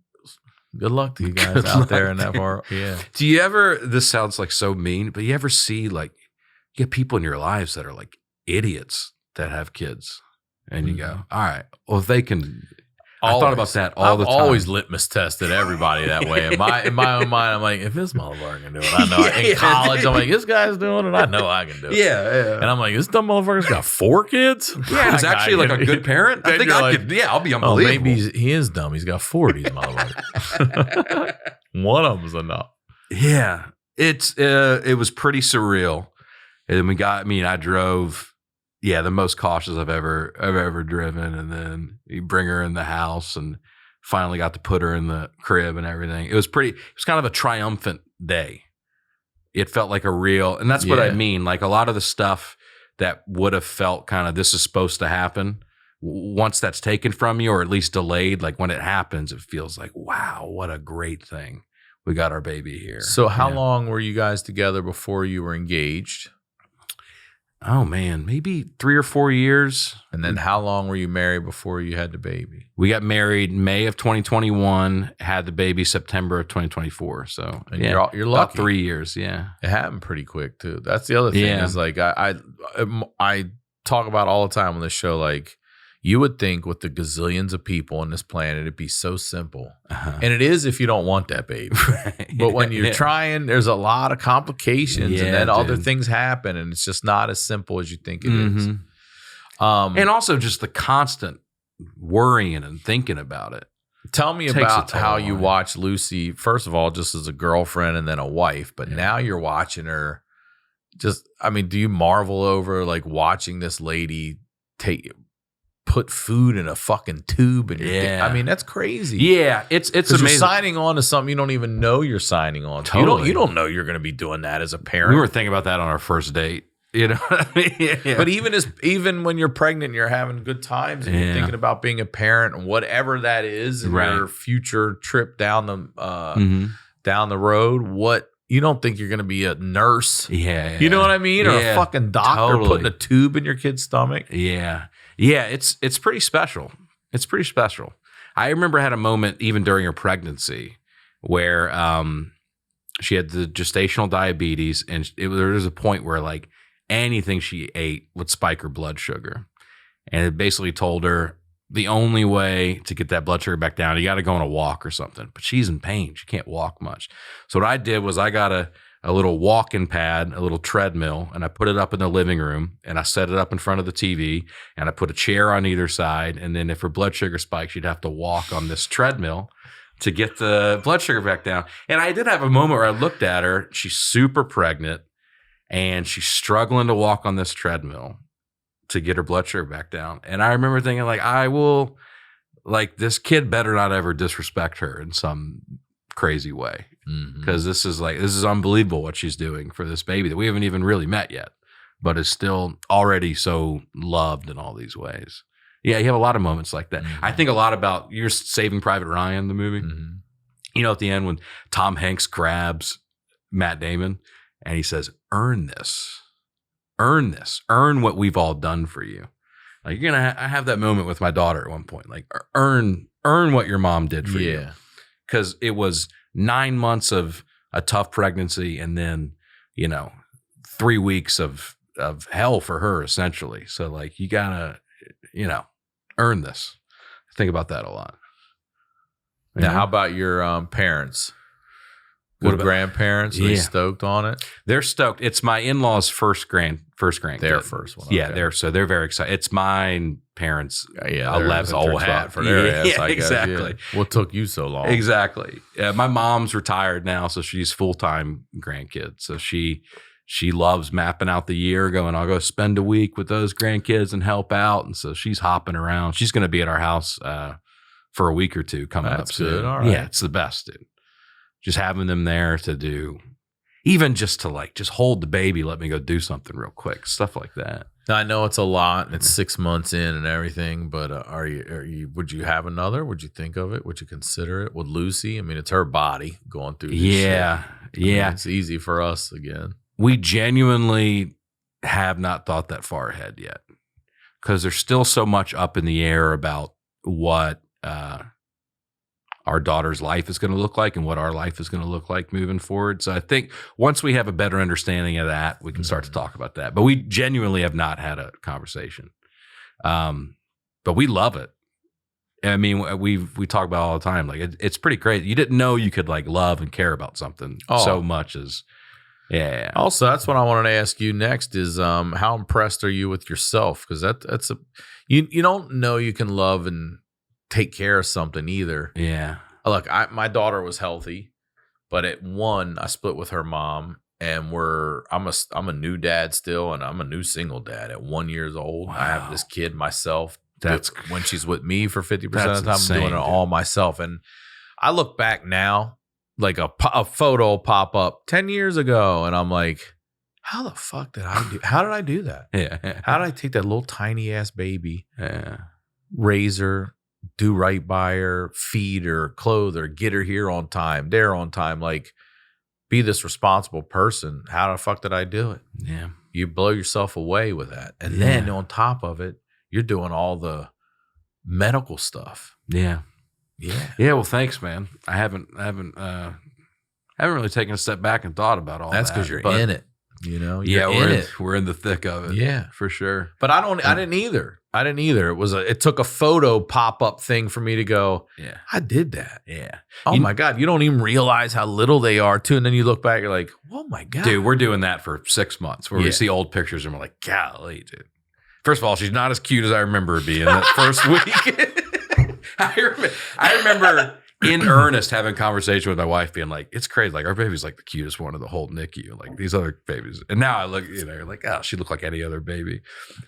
good luck to you guys out there in that far. Yeah. Do you ever, this sounds like so mean, but you ever see, like, you get people in your lives that are like idiots that have kids, and you go, all right, well, if they can. I thought about that all the time. I've always litmus tested everybody that way. In my own mind, I'm like, if this motherfucker can do it, I know. In college, I'm like, this guy's doing it, I know I can do it. Yeah. And I'm like, this dumb motherfucker's got 4 kids? Yeah, he's actually like a good parent. I think I could, I'll be unbelievable. Oh, maybe he is dumb. He's got 4 of these motherfuckers. One of them's enough. Yeah. It was pretty surreal. And I drove, the most cautious I've ever driven. And then you bring her in the house and finally got to put her in the crib and everything. It was kind of a triumphant day. It felt like a real, and that's what I mean. Like a lot of the stuff that would have felt kind of, this is supposed to happen. Once that's taken from you, or at least delayed, like when it happens, it feels like, wow, what a great thing. We got our baby here. So how long were you guys together before you were engaged? Oh, man, maybe 3 or 4 years. And then how long were you married before you had the baby? We got married May of 2021, had the baby September of 2024. So you're lucky. About 3 years, yeah. It happened pretty quick, too. That's the other thing is like I talk about all the time on this show, like you would think with the gazillions of people on this planet, it'd be so simple. And it is if you don't want that baby. Right. But when you're trying, there's a lot of complications and then other things happen and it's just not as simple as you think it is. And also just the constant worrying and thinking about it. Tell me about how you watch Lucy, first of all, just as a girlfriend and then a wife, but now you're watching her do you marvel over like watching this lady put food in a fucking tube and that's crazy. Yeah, it's amazing. You're signing on to something you don't even know you're signing on to. Totally. You don't know you're going to be doing that as a parent. We were thinking about that on our first date. You know what I mean? Yeah. But even when you're pregnant, you're having good times and you're thinking about being a parent and whatever that is in your future trip down the road. What you don't think you're going to be a nurse? Yeah, you know what I mean, or a fucking doctor putting a tube in your kid's stomach. Yeah, it's pretty special. It's pretty special. I remember I had a moment even during her pregnancy where she had the gestational diabetes, and there was a point where like anything she ate would spike her blood sugar. And it basically told her the only way to get that blood sugar back down, you got to go on a walk or something. But she's in pain. She can't walk much. So what I did was I got a little walking pad, a little treadmill, and I put it up in the living room, and I set it up in front of the TV, and I put a chair on either side, and then if her blood sugar spikes, she'd have to walk on this treadmill to get the blood sugar back down. And I did have a moment where I looked at her. She's super pregnant, and she's struggling to walk on this treadmill to get her blood sugar back down. And I remember thinking, like, this kid better not ever disrespect her in some crazy way. Because this is unbelievable what she's doing for this baby that we haven't even really met yet, but is still already so loved in all these ways. Yeah, you have a lot of moments like that. I think a lot about you're Saving Private Ryan, the movie. You know, at the end when Tom Hanks grabs Matt Damon and he says, earn this, earn what we've all done for you. Like you're going to have that moment with my daughter at one point, like earn what your mom did for you. Because it was 9 months of a tough pregnancy and then, 3 weeks of hell for her, essentially. So, like, you got to, earn this. Think about that a lot. Now, how about your parents? Good grandparents. Are they stoked on it? They're stoked. It's my in-laws' first grandkid. Their first one. Yeah, okay. they're very excited. It's my parents. Yeah, there's old hat for their ass. I guess. Exactly. Yeah. What took you so long? Exactly. My mom's retired now, so she's full-time grandkids. So she loves mapping out the year, going, I'll go spend a week with those grandkids and help out. And so she's hopping around. She's going to be at our house for a week or two coming up soon. Good. All right. Yeah, it's the best, dude. Just having them there to do, even just to like, just hold the baby, let me go do something real quick, stuff like that. Now, I know it's a lot and it's 6 months in and everything, but would you have another? Would you think of it? Would you consider it? With Lucy? I mean, it's her body going through this shit. Yeah. I mean, it's easy for us again. We genuinely have not thought that far ahead yet because there's still so much up in the air about what our daughter's life is going to look like and what our life is going to look like moving forward. So I think once we have a better understanding of that, we can start to talk about that. But we genuinely have not had a conversation. But we love it. I mean, we talk about it all the time. Like it's pretty crazy. You didn't know you could like love and care about something so much as. Yeah. Also, that's what I wanted to ask you next is how impressed are you with yourself? Because that's you don't know you can love and take care of something either. Yeah. Look, my daughter was healthy, but at 1, I split with her mom, and I'm a new dad still, and I'm a new single dad at 1 year old. Wow. I have this kid myself. That's when she's with me for 50% of the time. Insane, I'm doing it all myself, and I look back now. Like a photo pop up 10 years ago, and I'm like, how the fuck did I do? How did I do that? Yeah. How did I take that little tiny ass baby, Yeah. raise her, do right by her, feed her, clothe her, get her here on time, there on time, like be this responsible person? How the fuck did I do it? Yeah. You blow yourself away with that, and then on top of it, you're doing all the medical stuff. Yeah. Yeah. Yeah. Well, thanks, man. I haven't really taken a step back and thought about all That's that. because you're in it. You know? We're in the thick of it. Yeah. For sure. But I didn't either. It took a photo pop-up thing for me to go, yeah, I did that. Yeah. Oh my God. You don't even realize how little they are too. And then you look back, you're like, oh my God. Dude, we're doing that for 6 months where we see old pictures and we're like, golly, dude. First of all, she's not as cute as I remember her being that first week. I remember in earnest having a conversation with my wife being like, it's crazy. Like our baby's like the cutest one of the whole NICU. Like these other babies. And now I look, like, oh, she looked like any other baby.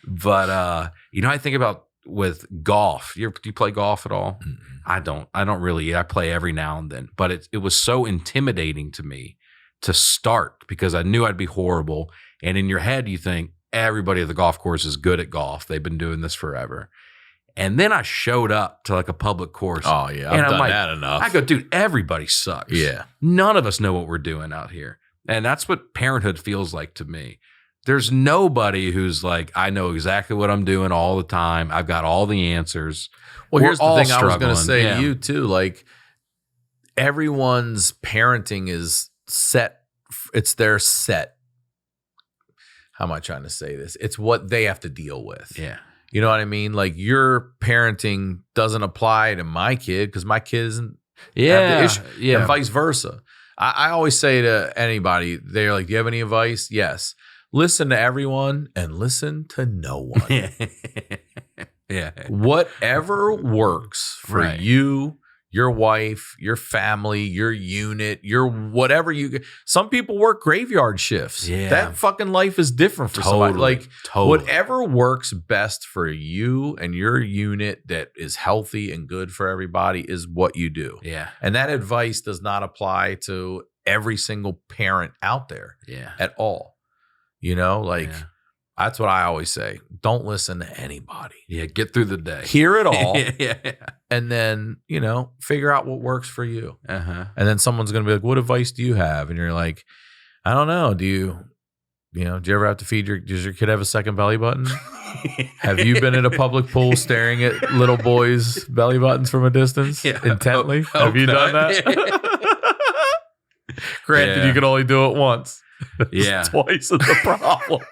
But, I think about with golf. Do you play golf at all? Mm-hmm. I don't really. I play every now and then. But it was so intimidating to me to start because I knew I'd be horrible. And in your head, you think everybody at the golf course is good at golf. They've been doing this forever. And then I showed up to like a public course. Oh, yeah. I've done that enough. I go, dude, everybody sucks. Yeah. None of us know what we're doing out here. And that's what parenthood feels like to me. There's nobody who's like, I know exactly what I'm doing all the time. I've got all the answers. Well, here's the thing I was going to say to you too. Like everyone's parenting is set. It's their set. How am I trying to say this? It's what they have to deal with. Yeah. You know what I mean? Like your parenting doesn't apply to my kid because my kid isn't have the issue. Yeah. And vice versa. I always say to anybody, they're like, do you have any advice? Yes. Listen to everyone and listen to no one. Yeah. Whatever works for you, your wife, your family, your unit, your whatever you. Some people work graveyard shifts. Yeah. That fucking life is different for somebody. Like whatever works best for you and your unit that is healthy and good for everybody is what you do. Yeah. And that advice does not apply to every single parent out there. Yeah. At all. That's what I always say. Don't listen to anybody. Yeah, get through the day. Hear it all. Yeah. And then, figure out what works for you. Uh-huh. And then someone's going to be like, what advice do you have? And you're like, I don't know. Do you ever have to does your kid have a second belly button? Have you been in a public pool staring at little boys' belly buttons from a distance intently? Have you done that? Granted, you can only do it once. Yeah. Twice is the problem.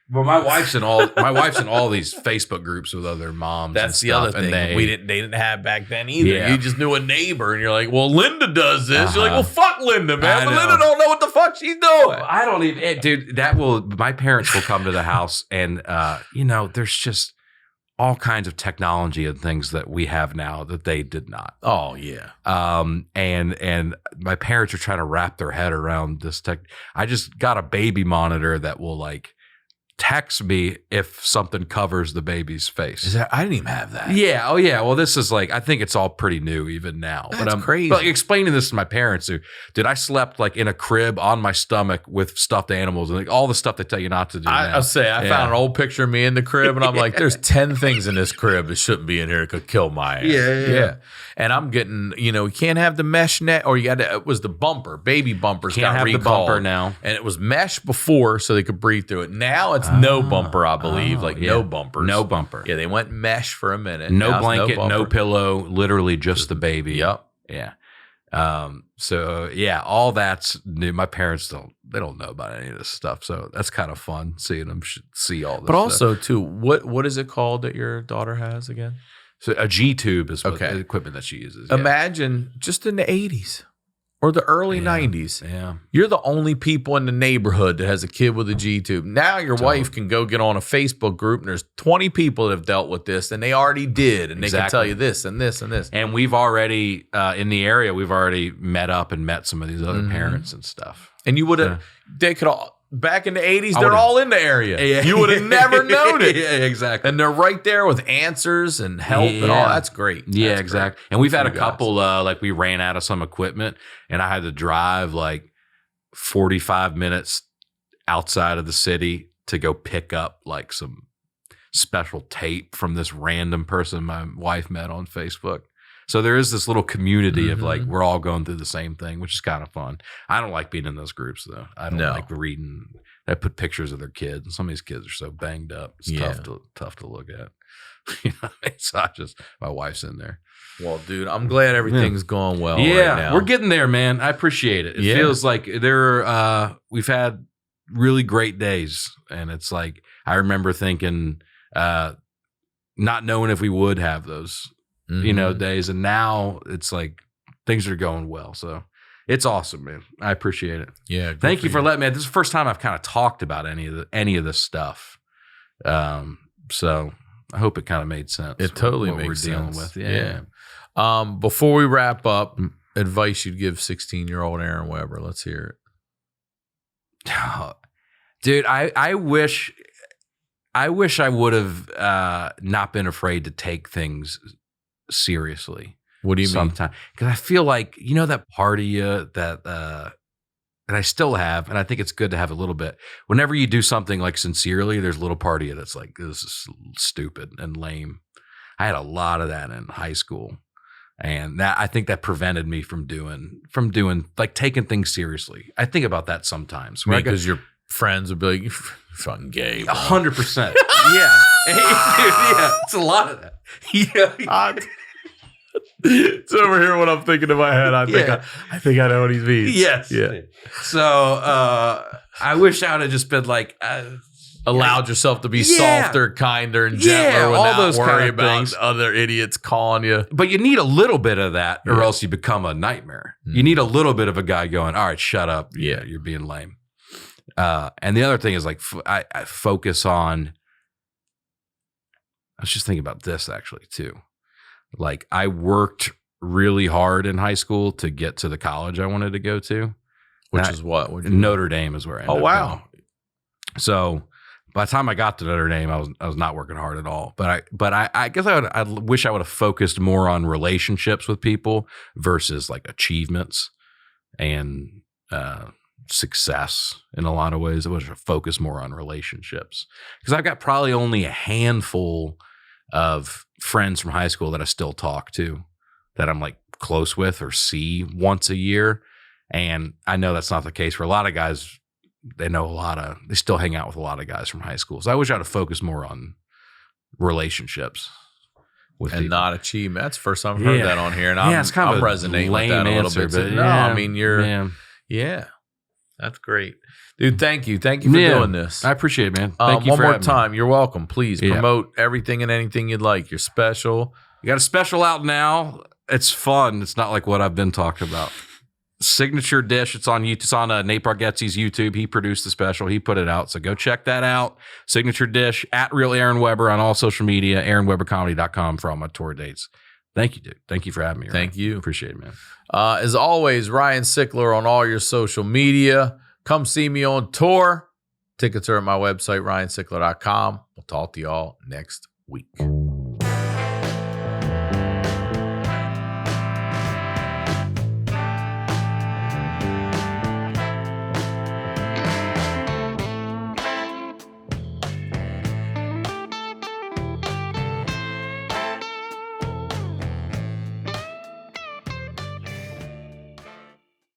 Well, my wife's in all these Facebook groups with other moms. That's and the stuff, other thing and they didn't have back then either. Yeah. You just knew a neighbor, and you're like, "Well, Linda does this." You're like, Uh-huh. "Well, fuck Linda, man." I But know. Linda don't know what the fuck she's doing. I don't even, dude. My parents will come to the house, and there's just all kinds of technology and things that we have now that they did not. Oh yeah. And my parents are trying to wrap their head around this tech. I just got a baby monitor that will like text me if something covers the baby's face. I didn't even have that. Yeah. Oh, yeah. Well, this is like, I think it's all pretty new even now. That's crazy. But like, explaining this to my parents, dude, I slept like in a crib on my stomach with stuffed animals and like all the stuff they tell you not to do. I found an old picture of me in the crib, and I'm like, "There's 10 things in this crib that shouldn't be in here that could kill my ass." Yeah. And I'm getting, you can't have the mesh net, or it was the bumper, baby bumpers Can't got have the recalled. bumper now. And it was mesh before, so they could breathe through it. Now it's no bumper, I believe, no bumpers. No bumper. Yeah, they went mesh for a minute. No Now it's blanket, no bumper. pillow, literally just the baby. Yep. Yeah. So yeah, all that's new. My parents don't know about any of this stuff. So that's kind of fun seeing them see all this. But also, too, what is it called that your daughter has again? So a G tube is Okay. the equipment that she uses. Yeah. Imagine just in the 80s or the early Yeah. 90s. Yeah. You're the only people in the neighborhood that has a kid with a G tube. Now your wife can go get on a Facebook group, and there's 20 people that have dealt with this, and they already did, and they can tell you this and this and this. And we've already in the area, we've already met up and met some of these other parents and stuff. And you would have, they could all, back in the 80s, I they're would've- all in the area. Yeah. You would have never known it. Yeah, exactly. And they're right there with answers and help and all. Yeah. That's great. Yeah, That's exactly. great. And we've had a You guys. couple, like we ran out of some equipment and I had to drive like 45 minutes outside of the city to go pick up like some special tape from this random person my wife met on Facebook. So there is this little community of like, we're all going through the same thing, which is kind of fun. I don't like being in those groups though. I don't like reading. They put pictures of their kids, and some of these kids are so banged up. It's tough to look at. You know what I mean? So my wife's in there. Well, dude, I'm glad everything's going well right now. We're getting there, man. I appreciate it. It feels like we've had really great days, and it's like I remember thinking, not knowing if we would have those, days, and now it's like things are going well. So it's awesome, man. I appreciate it. Yeah. Thank you for letting me. This is the first time I've kind of talked about any of this stuff. So I hope it kind of made sense. It totally what makes we're dealing sense. with. Yeah. Before we wrap up, advice you'd give 16-year-old Aaron Weber. Let's hear it. Dude, I wish I would have not been afraid to take things seriously. What do you mean? Sometimes, because I feel like that part of you that I still have, and I think it's good to have a little bit. Whenever you do something like sincerely, there's a little part of you that's like, this is stupid and lame. I had a lot of that in high school, and I think that prevented me from doing like taking things seriously. I think about that sometimes Because your friends would be like, "You're fucking gay, bro." 100%. Yeah. Hey, dude, yeah, it's a lot of that. Yeah. It's over here what I'm thinking in my head. I think I know what he means. Yes. Yeah. So I wish I would have just been like, Allowed yourself to be softer, kinder, and gentler all without those worry kind of about things. other idiots calling you. but you need a little bit of that, or else you become a nightmare. You need a little bit of a guy going, all right, shut up. Yeah. You're being lame. And the other thing is like, I focus on. I was just thinking about this actually too. Like I worked really hard in high school to get to the college I wanted to go to. Which is what? Notre Dame is where I ended Oh, up wow. going. So by the time I got to Notre Dame, I was not working hard at all. But I guess I wish I would have focused more on relationships with people versus like achievements and success in a lot of ways. I wish I focused more on relationships because I've got probably only a handful of friends from high school that I still talk to, that I'm like close with or see once a year. And I know that's not the case for a lot of guys. They still hang out with a lot of guys from high school. So I wish I'd have focused more on relationships with And people. not achievement. That's the first time I've heard that on here. And it's kind of I'm a resonating with lame that a little answer, bit. but No, I mean, yeah. yeah. That's great. Dude, thank you. Thank you for doing this. I appreciate it, man. Thank you one for more having time. You're welcome. Please Yeah. promote everything and anything you'd like. Your special. You got a special out now. It's fun. It's not like what I've been talking about. Signature dish. It's on YouTube. It's on Nate Bargatze's YouTube. He produced the special. He put it out. So go check that out. Signature dish at Real Aaron Weber on all social media. AaronWeberComedy.com for all my tour dates. Thank you, dude. Thank you for having me. Thank you. Appreciate it, man. As always, Ryan Sickler on all your social media. Come see me on tour. Tickets are at my website, ryansickler.com. We'll talk to y'all next week.